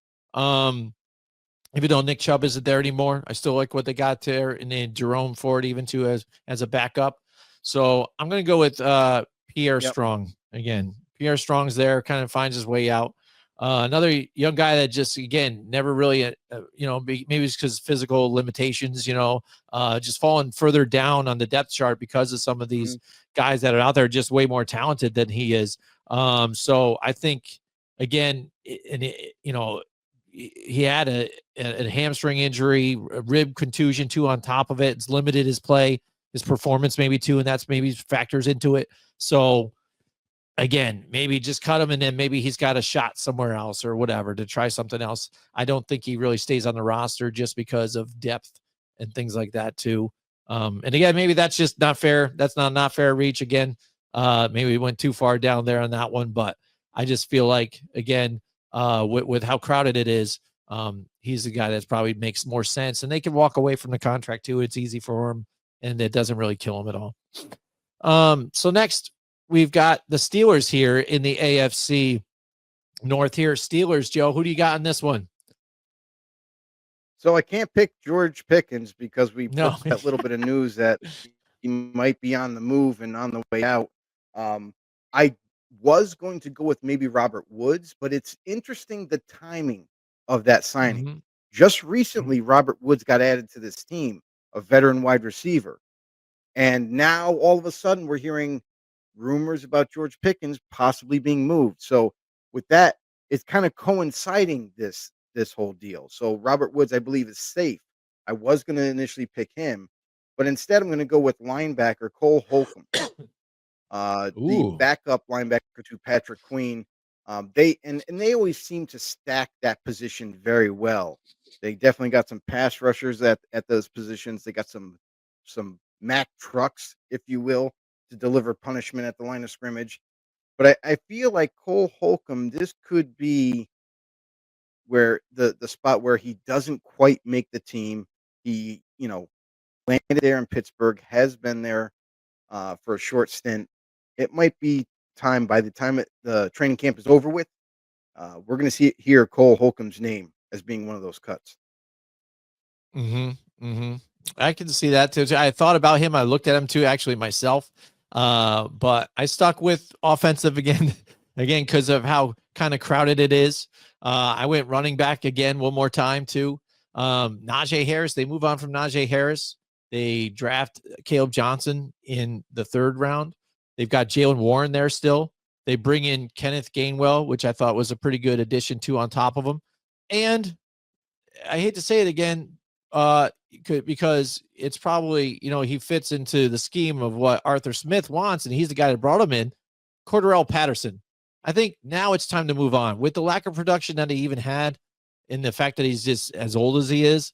Even though Nick Chubb isn't there anymore, I still like what they got there, and then Jerome Ford even too as a backup. So I'm going to go with Pierre Strong again. Pierre Strong's there, kind of finds his way out. Another young guy that just, again, never really, maybe it's because physical limitations, just falling further down on the depth chart because of some of these guys that are out there just way more talented than he is. So I think, again, he had a hamstring injury, a rib contusion too on top of it. It's limited his play, his performance maybe too, and that's maybe factors into it. So, again, maybe just cut him and then maybe he's got a shot somewhere else or whatever to try something else. I don't think he really stays on the roster just because of depth and things like that too. And again, maybe that's just not fair. That's not fair reach again. Maybe we went too far down there on that one, but I just feel like, again, with how crowded it is, He's the guy that probably makes more sense, and they can walk away from the contract too. It's easy for him, and it doesn't really kill him at all. So next we've got the Steelers here in the AFC North here. Steelers, Joe, who do you got in this one? So I can't pick George Pickens because we No. put that little bit of news that he might be on the move and on the way out. I was going to go with maybe Robert Woods, but it's interesting the timing of that signing. Mhm. Just recently, Robert Woods got added to this team, a veteran wide receiver. And now all of a sudden we're hearing rumors about George Pickens possibly being moved. So with that, it's kind of coinciding this whole deal. So Robert Woods, I believe, is safe. I was going to initially pick him, but instead I'm going to go with linebacker Cole Holcomb, the Ooh. backup linebacker to Patrick Queen. They always seem to stack that position very well. They definitely got some pass rushers at those positions. They got some Mack trucks, if you will, to deliver punishment at the line of scrimmage. But I feel like Cole Holcomb, this could be where the spot where he doesn't quite make the team. He, landed there in Pittsburgh, has been there for a short stint. It might be time by the time the training camp is over with. We're going to hear Cole Holcomb's name as being one of those cuts. I can see that too. I thought about him. I looked at him too, actually myself. But I stuck with offensive again, because of how kind of crowded it is. I went running back again one more time too. Najee Harris. They move on from Najee Harris. They draft Caleb Johnson in the 3rd round. They've got Jalen Warren there still. They bring in Kenneth Gainwell, which I thought was a pretty good addition too on top of him. And I hate to say it again, because it's probably, he fits into the scheme of what Arthur Smith wants, and he's the guy that brought him in, Cordarrelle Patterson. I think now it's time to move on. With the lack of production that he even had, and the fact that he's just as old as he is,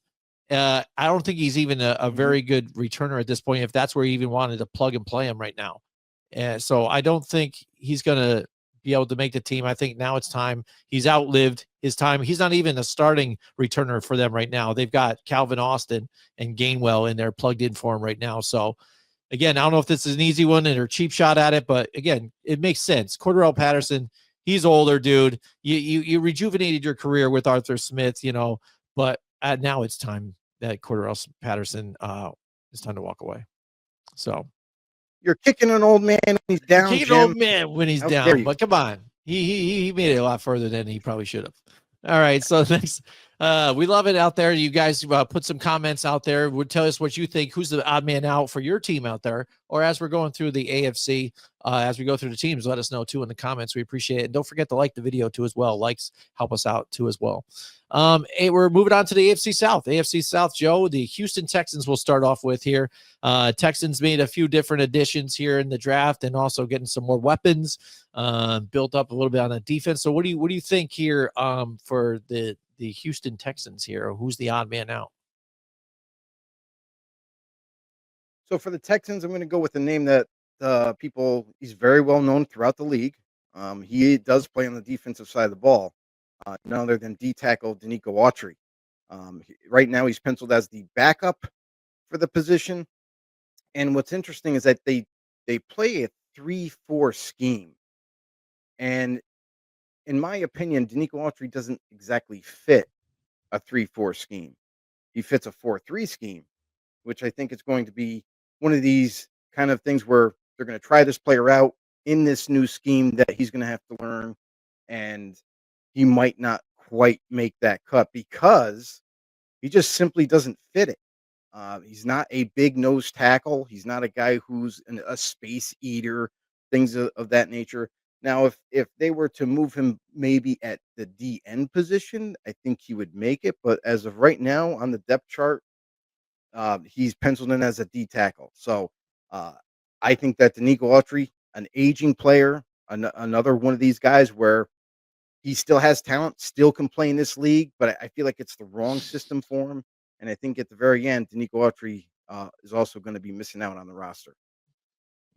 I don't think he's even a very good returner at this point, if that's where he even wanted to plug and play him right now. And so I don't think he's going to be able to make the team. I think now it's time. He's outlived his time. He's not even a starting returner for them right now. They've got Calvin Austin and Gainwell in there plugged in for him right now. So again, I don't know if this is an easy one or a cheap shot at it, but again, it makes sense. Cordarrelle Patterson, he's older, dude. You rejuvenated your career with Arthur Smith, but now it's time that Cordarrelle Patterson it's time to walk away. So You're kicking an old man when he's down, kicking Jim. an old man when he's How down, dare you. but come on, he made it a lot further than he probably should have. All right, so next, we love it out there. You guys put some comments out there. Would tell us what you think. Who's the odd man out for your team out there, or as we're going through the AFC, as we go through the teams, let us know too in the comments. We appreciate it. And don't forget to like the video too as well. Likes help us out too as well. We're moving on to the AFC South. AFC South, Joe, the Houston Texans we'll start off with here. Texans made a few different additions here in the draft, and also getting some more weapons, built up a little bit on the defense. So what do you think here for the Houston Texans here? Who's the odd man out? So for the Texans, I'm going to go with a name that he's very well known throughout the league. He does play on the defensive side of the ball, none other than D tackle Danico Autry. Right now, he's penciled as the backup for the position. And what's interesting is that they play a 3-4 scheme. And in my opinion, Danico Autry doesn't exactly fit a 3-4 scheme. He fits a 4-3 scheme, which I think is going to be one of these kind of things where they're going to try this player out in this new scheme that he's going to have to learn. And he might not quite make that cut because he just simply doesn't fit it. He's not a big nose tackle. He's not a guy who's a space eater, things of that nature. Now, if they were to move him maybe at the DN position, I think he would make it. But as of right now on the depth chart, he's penciled in as a D tackle. So I think that Danico Autry, an aging player, another one of these guys where he still has talent, still can play in this league, but I feel like it's the wrong system for him. And I think at the very end, Danico Autry is also going to be missing out on the roster.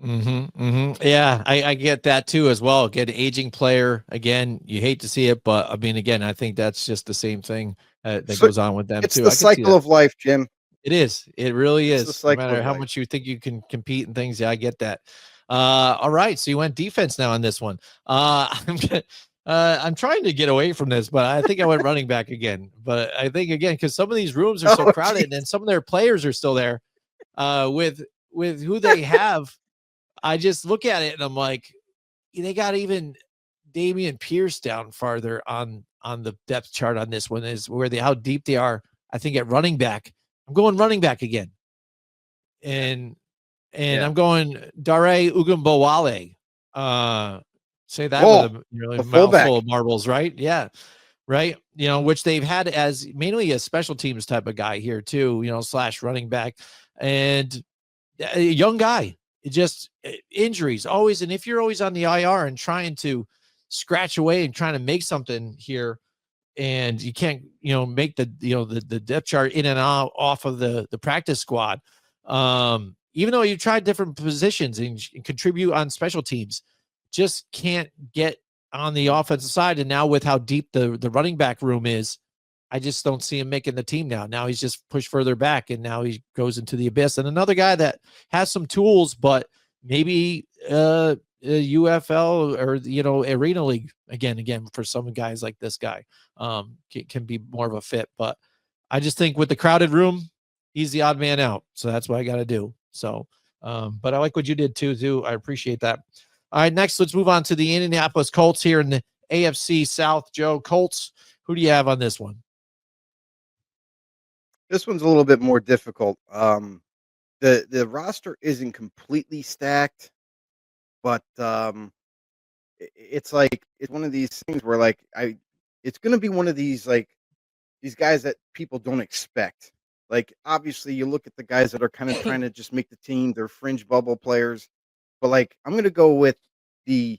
Yeah, I get that too as well. Get an aging player again. You hate to see it, but I mean, again, I think that's just the same thing that So goes on with them it's too. the I could see cycle that. of life, Jim. It is. It really It's the is. No cycle matter of how life. much you think you can compete and things, yeah, I get that. All right, so you went defense now on this one. I'm trying to get away from this, but I think I went running back again. But I think again because some of these rooms are so Oh, crowded, geez. and some of their players are still there. With who they have, I just look at it and I'm like, they got even Damian Pierce down farther on the depth chart on this one is where how deep they are. I think at running back, I'm going running back again, Yeah. and I'm Yeah. going Dare Ugumbawale. Say that with Oh, a really the mouthful fullback. of marbles, right? Yeah, right. Which they've had as mainly a special teams type of guy here too. Slash running back, and a young guy. It just injuries always, and if you're always on the IR and trying to scratch away and trying to make something here, and you can't, make the depth chart in and out off of the practice squad. Even though you tried different positions and contribute on special teams, just can't get on the offensive side. And now with how deep the running back room is, I just don't see him making the team now. Now he's just pushed further back, and now he goes into the abyss. And another guy that has some tools, but maybe UFL or Arena League again for some guys like this guy can be more of a fit. But I just think with the crowded room, he's the odd man out. So that's what I got to do. So, but I like what you did too. I appreciate that. All right, next let's move on to the Indianapolis Colts here in the AFC South. Joe, Colts, who do you have on this one? This one's a little bit more difficult. The roster isn't completely stacked, but it's like it's one of these things where like it's gonna be one of these like these guys that people don't expect. Like obviously, you look at the guys that are kind of trying to just make the team. They're fringe bubble players, but like I'm gonna go with the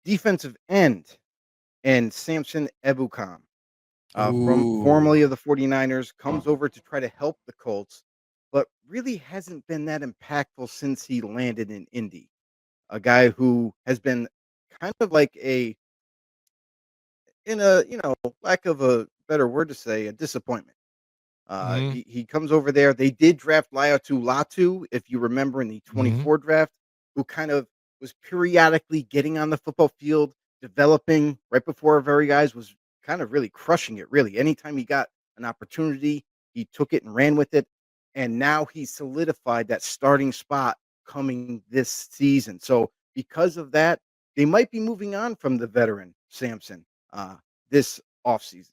defensive end and Samson Ebukam. From Ooh. formerly of the 49ers, comes over to try to help the Colts, but really hasn't been that impactful since he landed in Indy. A guy who has been kind of like in a, lack of a better word to say, a disappointment. Mm-hmm. He comes over there. They did draft Laiatu Latu, if you remember in the Mm-hmm. 24 draft, who kind of was periodically getting on the football field, developing right before our very eyes, was kind of really crushing it. Really, anytime he got an opportunity, he took it and ran with it. And now he's solidified that starting spot coming this season. So because of that, they might be moving on from the veteran Samson this offseason.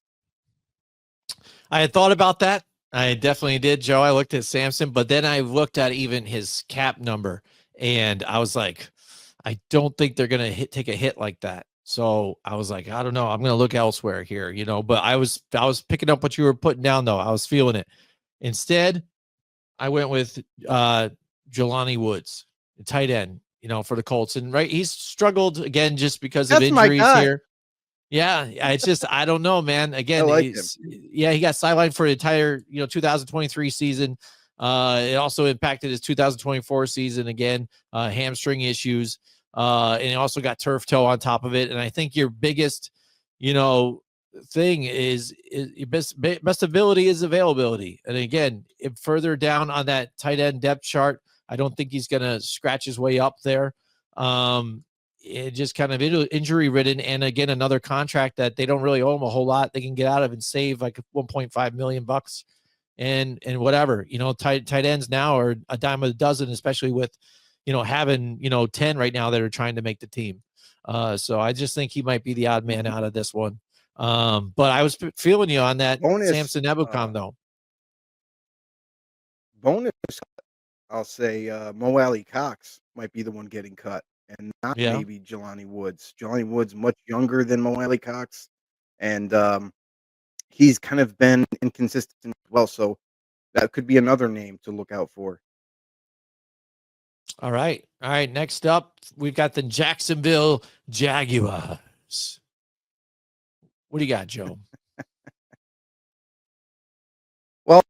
I had thought about that. I definitely did, Joe. I looked at Samson, but then I looked at even his cap number, and I was like, I don't think they're gonna take a hit like that. So I was like, I don't know. I'm gonna look elsewhere here, But I was picking up what you were putting down, though. I was feeling it. Instead, I went with Jelani Woods, the tight end, for the Colts, and right, he's struggled again just because of That's my injuries guy. here. Yeah, it's just I don't know, man. I Again, like him. he got sidelined for the entire 2023 season. It also impacted his 2024 season again, hamstring issues, and he also got turf toe on top of it. And I think your biggest, you know, thing is your best ability is availability. And again, if further down on that tight end depth chart, I don't think he's going to scratch his way up there. It just kind of injury ridden, and again another contract that they don't really owe him a whole lot. They can get out of and save like 1.5 million bucks, and whatever, tight ends now are a dime a dozen, especially with having 10 right now that are trying to make the team. So I just think he might be the odd man Mhm. out of this one. But I was feeling you on that Bonus, Samson Ebukam though. bonus, I'll say, Mo Alley Cox might be the one getting cut and not Yeah. maybe Jelani Woods. Jelani Woods much younger than Mo Alley Cox, and, he's kind of been inconsistent as well, so that could be another name to look out for. All right. All right. Next up, we've got the Jacksonville Jaguars. What do you got, Joe? Well,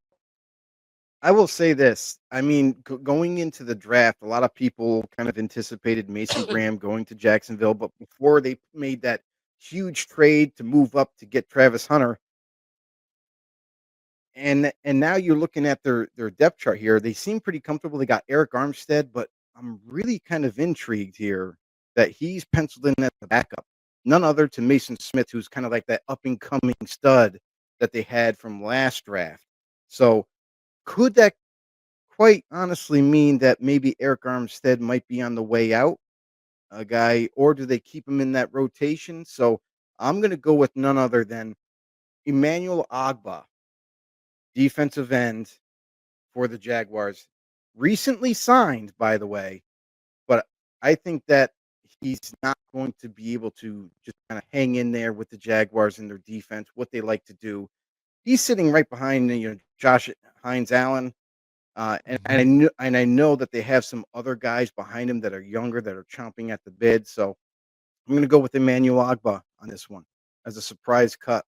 I will say this. I mean, going into the draft, a lot of people kind of anticipated Mason Graham going to Jacksonville, but before they made that huge trade to move up to get Travis Hunter, and now you're looking at their depth chart here. They seem pretty comfortable. They got Eric Armstead, but I'm really kind of intrigued here that he's penciled in as the backup. None other to Mason Smith, who's kind of like that up and coming stud that they had from last draft. So could that quite honestly mean that maybe Eric Armstead might be on the way out, a guy, or do they keep him in that rotation? So I'm going to go with none other than Emmanuel Agba, defensive end for the Jaguars. Recently signed, by the way, but I think that he's not going to be able to just kind of hang in there with the Jaguars and their defense, what they like to do. He's sitting right behind Josh Hines Allen. Mhm. I know that they have some other guys behind him that are younger that are chomping at the bid. So I'm going to go with Emmanuel Agba on this one as a surprise cut.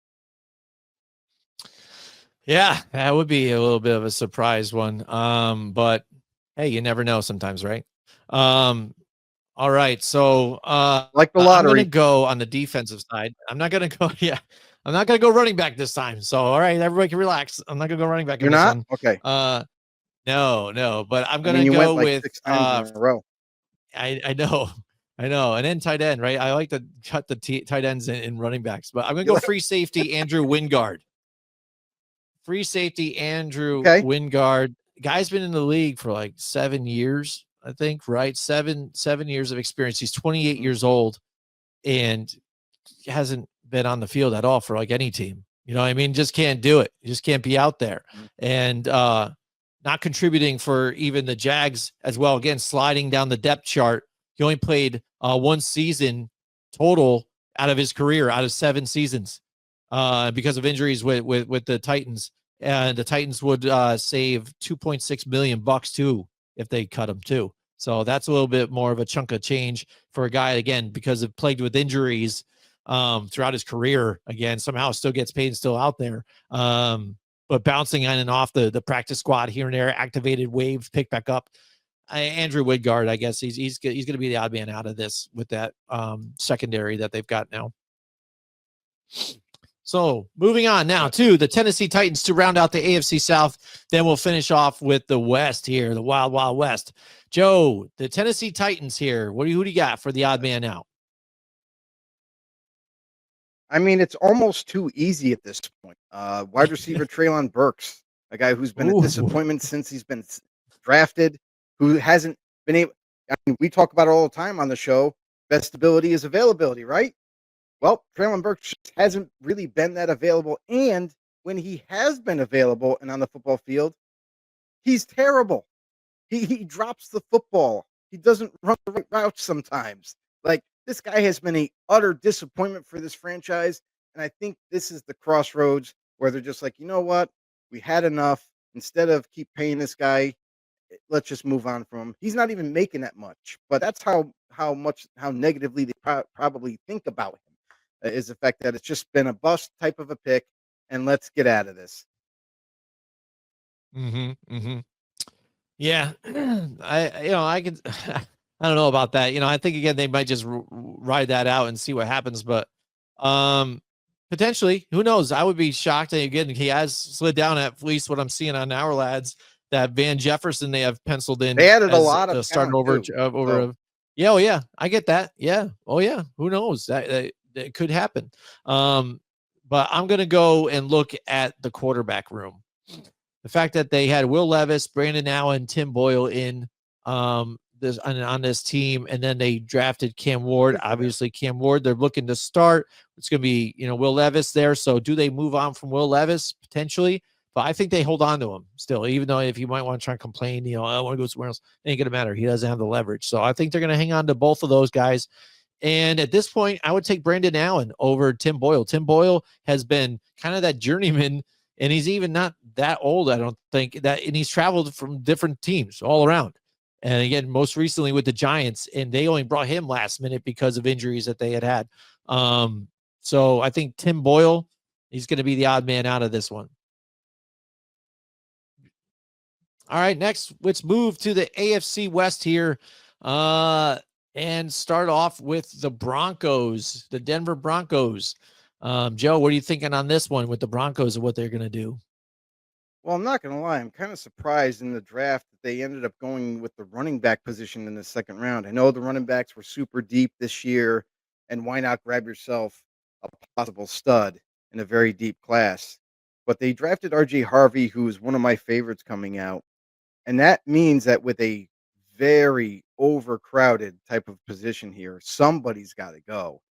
Yeah, that would be a little bit of a surprise one. But hey, you never know sometimes, right? Um, all right. So Like the I'm gonna lottery. go on the defensive side. I'm not gonna go, yeah, I'm not gonna go running back this time. So all right, everybody can relax. I'm not gonna go running back in You're this not? one. Okay. No, but I'm I mean, gonna you went go like with 6 times in a row. I know. I know. And then tight end, right? I like to cut the tight ends in running backs, but I'm gonna You go like- free safety Andrew Wingard. Free safety Andrew Okay. Wingard. Guy's been in the league for like 7 years, I think, right? Seven years of experience. He's 28 Mhm. years old and hasn't been on the field at all for like any team. You know what I mean? Just can't do it. You just can't be out there. Mhm. And not contributing for even the Jags as well. Again, sliding down the depth chart. He only played one season total out of his career, out of 7 seasons, because of injuries with the Titans. And the Titans would save 2.6 million bucks too if they cut him too. So that's a little bit more of a chunk of change for a guy again because of plagued with injuries throughout his career. Again, somehow still gets paid and still out there. But bouncing on and off the practice squad here and there, activated waves, pick back up. Andrew Wingard, I guess he's going to be the odd man out of this with that secondary that they've got now. So moving on now to the Tennessee Titans to round out the AFC South. Then we'll finish off with the West here, the Wild Wild West. Joe, the Tennessee Titans here. Who do you got for the odd man out? I mean, it's almost too easy at this point. Wide receiver Traylon Burks, a guy who's been a Ooh. disappointment since he's been drafted, who hasn't been able. I mean, we talk about it all the time on the show. Best ability is availability, right? Well, Traylon Burks just hasn't really been that available. And when he has been available and on the football field, he's terrible. He drops the football. He doesn't run the right routes sometimes. Like, this guy has been a utter disappointment for this franchise, and I think this is the crossroads where they're just like, "You know what? We had enough. Instead of keep paying this guy, let's just move on from him." He's not even making that much, but that's how negatively they probably think about him, is the fact that it's just been a bust type of a pick, and let's get out of this. Mm-hmm. Mm-hmm. Yeah, I can. I don't know about that. I think again they might just ride that out and see what happens. But um, potentially, who knows? I would be shocked. And again, he has slid down at least what I'm seeing on our lads. That Van Jefferson they have penciled in They added a as lot of starting talent over too. over. So, Yeah, oh yeah, I get that. Yeah, oh yeah. Who knows? That could happen. But I'm gonna go and look at the quarterback room. The fact that they had Will Levis, Brandon Allen, Tim Boyle in this on this team, and then they drafted Cam Ward. good for them. Obviously, Cam Ward, they're looking to start. It's going to be Will Levis there. So, do they move on from Will Levis potentially? But I think they hold on to him still, even though if you might want to try and complain, I want to go somewhere else. It ain't going to matter. He doesn't have the leverage. So I think they're going to hang on to both of those guys. And at this point, I would take Brandon Allen over Tim Boyle. Tim Boyle has been kind of that journeyman, and he's even not that old, I don't think, and he's traveled from different teams all around. And again, most recently with the Giants, and they only brought him last minute because of injuries that they had. So I think Tim Boyle, he's going to be the odd man out of this one. All right, next, let's move to the AFC West here, and start off with the Broncos, the Denver Broncos. Joe, what are you thinking on this one with the Broncos and what they're going to do? Well, I'm not gonna lie, I'm kind of surprised in the draft that they ended up going with the running back position in the second round. I know the running backs were super deep this year, and why not grab yourself a possible stud in a very deep class? But they drafted RJ Harvey, who is one of my favorites coming out. And that means that with a very overcrowded type of position here, somebody's got to go.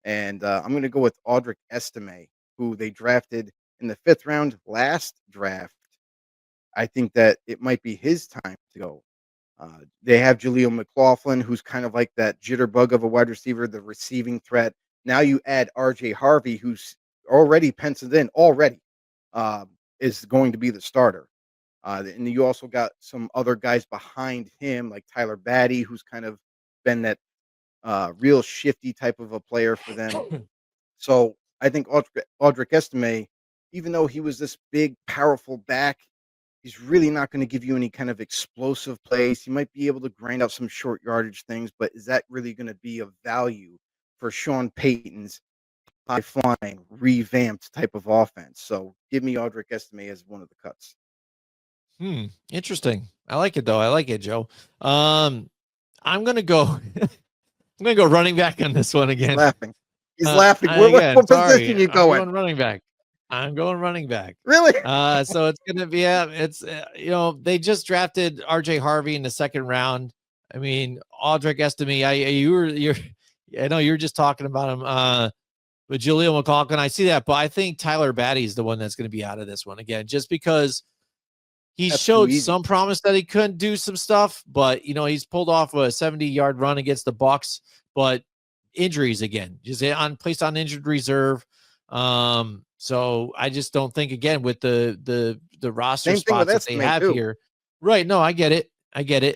And I'm going to go with Audric Estime, who they drafted in the fifth round last draft. I think that it might be his time to go. They have Jaleel McLaughlin, who's kind of like that jitterbug of a wide receiver, the receiving threat. Now you add RJ Harvey, who's already penciled in, uh, is going to be the starter. And you also got some other guys behind him, like Tyler Batty, who's kind of been that real shifty type of a player for them. So I think Audric Estime, even though he was this big, powerful back, he's really not going to give you any kind of explosive plays. He might be able to grind out some short yardage things, but is that really going to be of value for Sean Payton's high flying, revamped type of offense? So give me Audric Estime as one of the cuts. Interesting. I like it though. I like it, Joe. I'm gonna go. I'm gonna go running back on this one again. Laughing. He's laughing. What position you I'm going? going running back. I'm going running back. Really? So it's gonna be it's they just drafted RJ Harvey in the second round. I mean, Audric Estime. I know you were just talking about him. With Jaleel McLaughlin, I see that, but I think Tyler Batty is the one that's going to be out of this one again, just because he showed some promise that he couldn't do some stuff, but he's pulled off a 70-yard run against the Bucs, but injuries again, just placed on injured reserve. So I just don't think, again, with the roster spots that they have here. Right. No, I get it.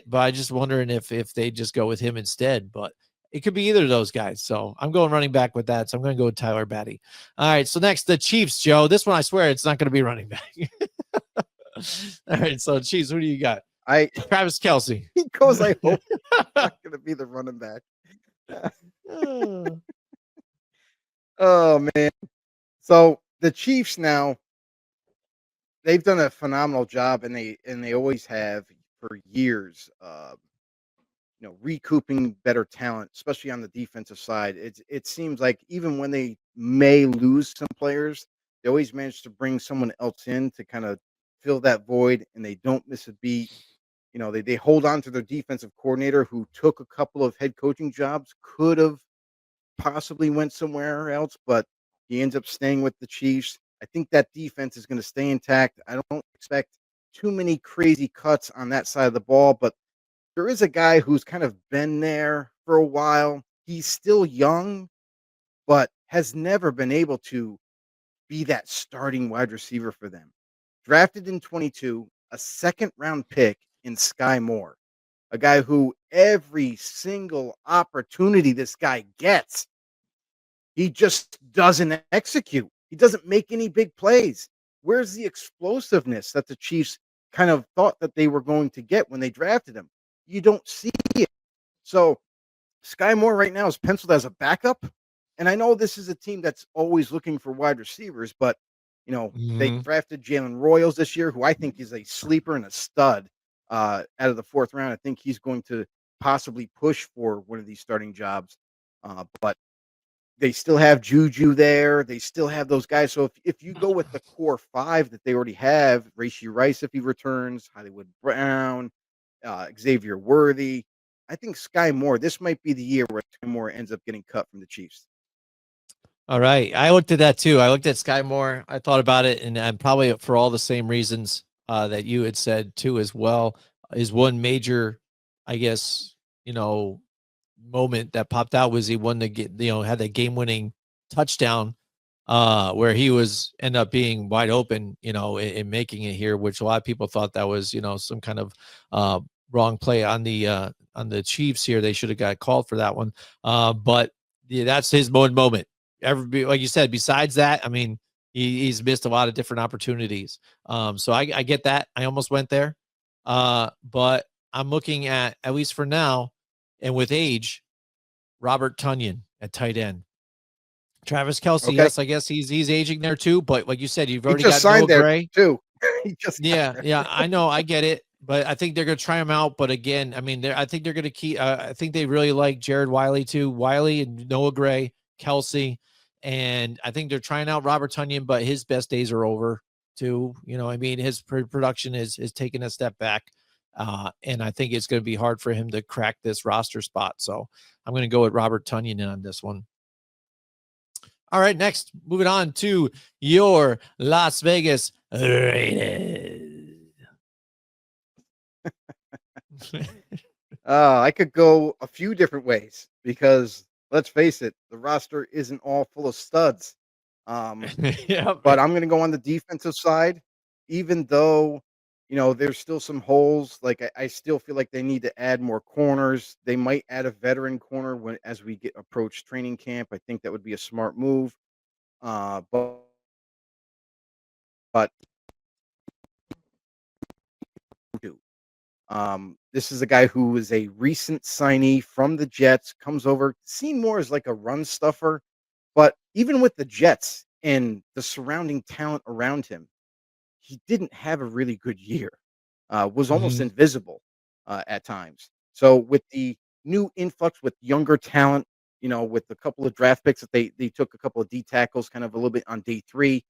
But I just wondering if they just go with him instead, but it could be either of those guys. So I'm going running back with that. So I'm going to go with Tyler Batty. All right. So next, the Chiefs, Joe. This one, I swear, it's not going to be running back. All right, so Chiefs, who do you got? Travis Kelce. He goes, I hope not going to be the running back. Oh man. So the Chiefs now, they've done a phenomenal job, and they always have for years. Recouping better talent, especially on the defensive side. It seems like even when they may lose some players, they always manage to bring someone else in to kind of fill that void, and they don't miss a beat. They hold on to their defensive coordinator, who took a couple of head coaching jobs, could have possibly went somewhere else, but he ends up staying with the Chiefs. I think that defense is going to stay intact. I don't expect too many crazy cuts on that side of the ball, but there is a guy who's kind of been there for a while. He's still young, but has never been able to be that starting wide receiver for them. Drafted in 22, a second round pick in Sky Moore, a guy who every single opportunity this guy gets, he just doesn't execute. He doesn't make any big plays. Where's the explosiveness that the Chiefs kind of thought that they were going to get when they drafted him? You don't see it. So Sky Moore right now is penciled as a backup. And I know this is a team that's always looking for wide receivers, but they drafted Jalen Royals this year, who I think is a sleeper and a stud out of the fourth round. I think he's going to possibly push for one of these starting jobs. But they still have Juju there. They still have those guys. So if you go with the core five that they already have, Rashee Rice, if he returns, Hollywood Brown, Xavier Worthy, I think Sky Moore, this might be the year where Sky Moore ends up getting cut from the Chiefs. All right. I looked at that too. I looked at Sky Moore. I thought about it, and probably for all the same reasons that you had said too as well. Is one major, I guess, moment that popped out was he won had the game-winning touchdown where he end up being wide open, in making it here, which a lot of people thought that was, some kind of wrong play on the Chiefs here. They should have got called for that one. But yeah, that's his moment. Like you said, besides that, I mean, he's missed a lot of different opportunities. So I get that. I almost went there. But I'm looking at least for now, and with age, Robert Tonyan at tight end. Travis Kelce, Okay. yes, I guess he's aging there too. But like you said, you've He already just got Noah signed there Gray. too. He just got Yeah, there. yeah, I know, I get it, but I think they're going to try him out. But again, I mean, I think they're going to keep. I think they really like Jared Wiley too. Wiley and Noah Gray, Kelce, and I think they're trying out Robert Tonyan, but his best days are over too. You know, I mean, his production is taking a step back, and I think it's going to be hard for him to crack this roster spot. So I'm going to go with Robert Tonyan on this one. All right, next, moving on to your Las Vegas Raiders. I could go a few different ways because let's face it, the roster isn't all full of studs. Yeah, But I'm gonna go on the defensive side, even though there's still some holes. Like I still feel like they need to add more corners. They might add a veteran corner when as we get approach training camp. I think that would be a smart move. But this is a guy who is a recent signee from the Jets, comes over, seen more as like a run stuffer. But even with the Jets and the surrounding talent around him, he didn't have a really good year. Was almost Mhm. invisible at times. So with the new influx with younger talent, with a couple of draft picks that they took a couple of D tackles, kind of a little bit on day three,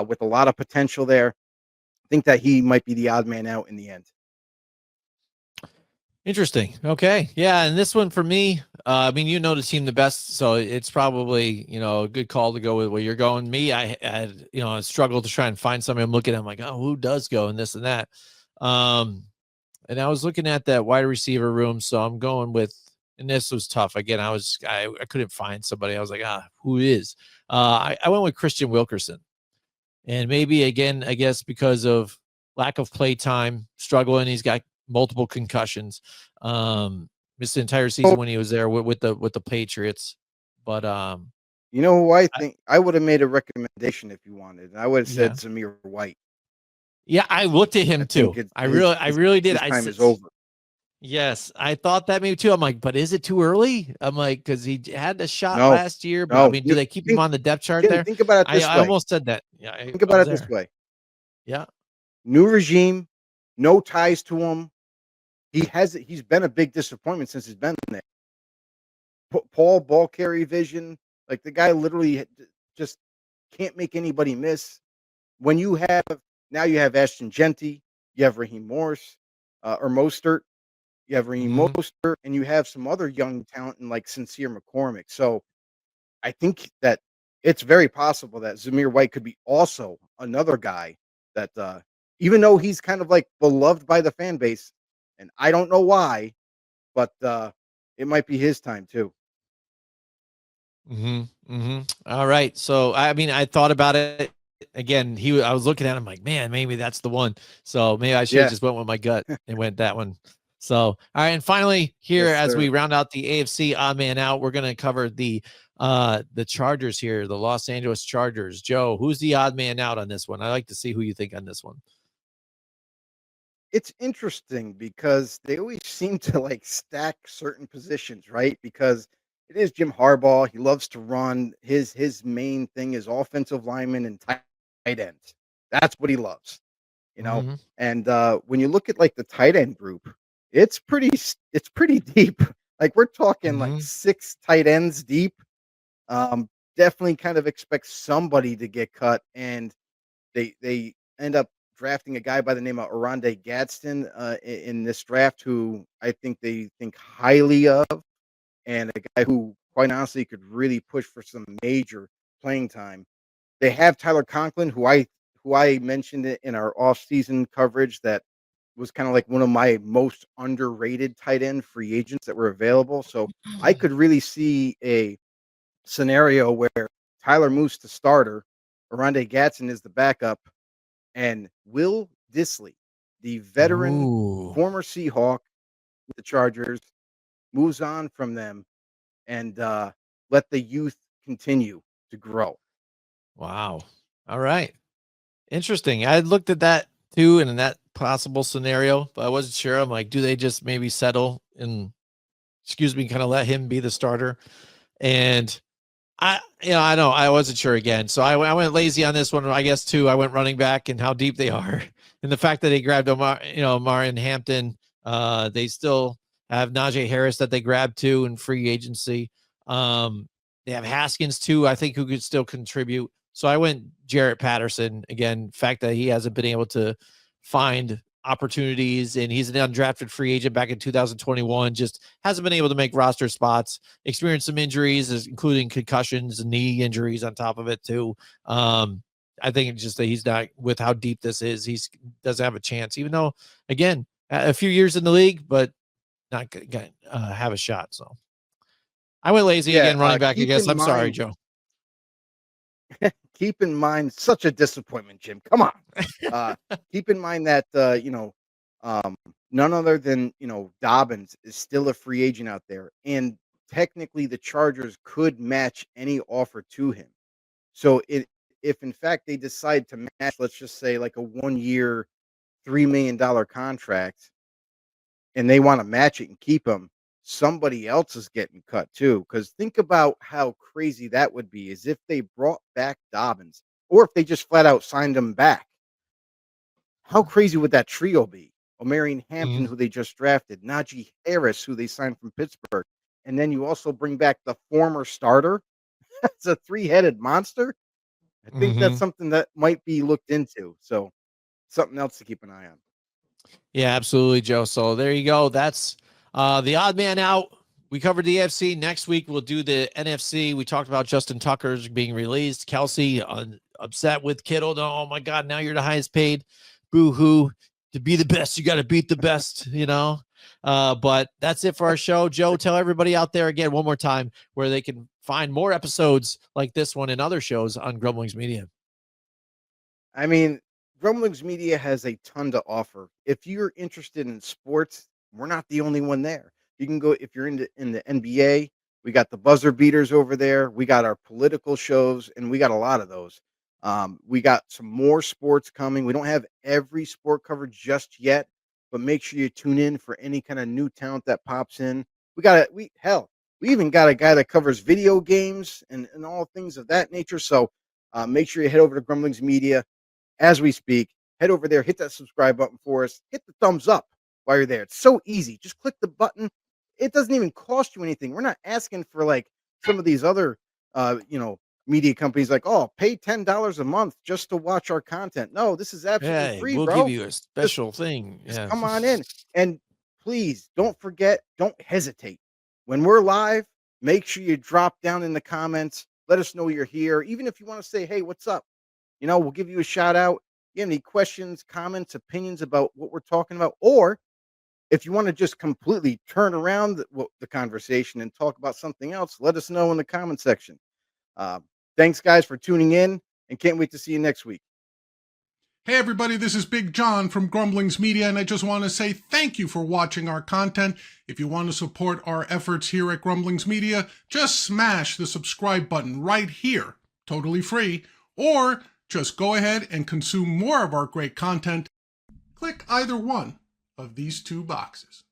with a lot of potential there. I think that he might be the odd man out in the end. Interesting. Okay. Yeah. And this one for me, I mean, you know the team the best, so it's probably, a good call to go with where you're going. Me, I had, I struggled to try and find somebody. I'm looking at, I'm like, oh, who does go and this and that. Um, and I was looking at that wide receiver room, so I'm going with, and this was tough. Again, I couldn't find somebody. I was like, who is? I went with Christian Wilkerson. And maybe again, I guess because of lack of play time, struggling, he's got multiple concussions. Missed the entire season when he was there with the Patriots. But You know who I I, think I would have made a recommendation if you wanted, and I would have said yeah, Zamir White. yeah, I looked at I him think too. it's I really did. his I time said, is over. yes, I thought that maybe too. I'm like, but is it too early? I'm like, because he had a shot No, last year, but I no. mean, do they keep him Think, on the depth chart Ken, there? think about it this I way. almost said that. Yeah, Think I about was it this there. way. Yeah. New regime, no ties to him. He's been a big disappointment since he's been there. Paul ball carry vision, like the guy literally just can't make anybody miss. When you have now you have Ashton Genty, you have Raheem Morse, or Mostert, you have Raheem Hmm. Mostert, and you have some other young talent in like Sincere McCormick. So I think that it's very possible that Zamir White could be also another guy that, even though he's kind of like beloved by the fan base, and I don't know why, but it might be his time too. All right. So I mean, I thought about it again. I was looking at him like, man, maybe that's the one. So maybe I should have Yeah, just went with my gut and went that one. So all right, and finally here yes, as we sir. round out the AFC odd man out, we're gonna cover the Chargers here, the Los Angeles Chargers. Joe, who's the odd man out on this one? I like to see who you think on this one. It's interesting because they always seem to like stack certain positions, right? Because it is Jim Harbaugh. He loves to run. His main thing is offensive linemen and tight ends. That's what he loves, you know. Hmm. And when you look at like the tight end group, it's pretty deep. Like we're talking like Hmm. 6 tight ends deep. Definitely kind of expect somebody to get cut, and they end up drafting a guy by the name of Oronde Gadsden in this draft, who I think they think highly of, and a guy who, quite honestly, could really push for some major playing time. They have Tyler Conklin, who I mentioned it in our off-season coverage, that was kind of like one of my most underrated tight end free agents that were available. So I could really see a scenario where Tyler moves to starter, Oronde Gadsden is the backup, and Will Disley, the veteran Ooh, former Seahawk with the Chargers, moves on from them and let the youth continue to grow. wow. All right. Interesting. I looked at that too, and that possible scenario, but I wasn't sure. I'm like, do they just maybe settle and, kind of let him be the starter? And I know I wasn't sure again. So I went lazy on this one, I guess, too. I went running back and how deep they are. And the fact that they grabbed Omar and Hampton, they still have Najee Harris that they grabbed too in free agency. They have Haskins too, I think, who could still contribute. So I went Jarrett Patterson again. Fact that he hasn't been able to find opportunities, and he's an undrafted free agent back in 2021, just hasn't been able to make roster spots, experienced some injuries, including concussions and knee injuries on top of it too. I think it's just that he's not, with how deep this is, he doesn't have a chance, even though, again, a few years in the league, but not going to have a shot. So I went lazy again, running back, I guess. I'm sorry, Joe. Keep in mind, such a disappointment, Jim. Come on. Keep in mind that, none other than, Dobbins is still a free agent out there. And technically, the Chargers could match any offer to him. So if in fact they decide to match, let's just say like a 1-year, $3 million contract, and they want to match it and keep him, somebody else is getting cut too. Because think about how crazy that would be, is if they brought back Dobbins, or if they just flat out signed him back. How crazy would that trio be? Omarion Hampton, who they just drafted, Najee Harris, who they signed from Pittsburgh, and then you also bring back the former starter. That's a 3-headed monster. I think that's something that might be looked into. So something else to keep an eye on. Yeah, absolutely, Joe. So there you go. That's the odd man out. We covered the AFC. Next week, we'll do the NFC. We talked about Justin Tucker's being released. Kelce upset with Kittle. Oh, my God, now you're the highest paid. Boo-hoo. To be the best, you got to beat the best, But that's it for our show. Joe, tell everybody out there again one more time where they can find more episodes like this one and other shows on Grumblings Media. I mean, Grumblings Media has a ton to offer. If you're interested in sports, we're not the only one there. You can go, if you're in the NBA, we got the buzzer beaters over there. We got our political shows, and we got a lot of those. We got some more sports coming. We don't have every sport covered just yet, but make sure you tune in for any kind of new talent that pops in. We even got a guy that covers video games and all things of that nature. So make sure you head over to Grumblings Media as we speak. Head over there, hit that subscribe button for us. Hit the thumbs up while you're there. It's so easy. Just click the button. It doesn't even cost you anything. We're not asking for like some of these other, media companies like, oh, pay $10 a month just to watch our content. No, this is absolutely free, we'll bro. Give you a special thing. Just come on in. And please don't forget, don't hesitate. When we're live, make sure you drop down in the comments. Let us know you're here. Even if you want to say, hey, what's up? We'll give you a shout out. You have any questions, comments, opinions about what we're talking about? Or if you want to just completely turn around the conversation and talk about something else, let us know in the comment section. Thanks, guys, for tuning in, and can't wait to see you next week. Hey, everybody, this is Big John from Grumblings Media, and I just want to say thank you for watching our content. If you want to support our efforts here at Grumblings Media, just smash the subscribe button right here, totally free, or just go ahead and consume more of our great content. Click either one of these 2 boxes.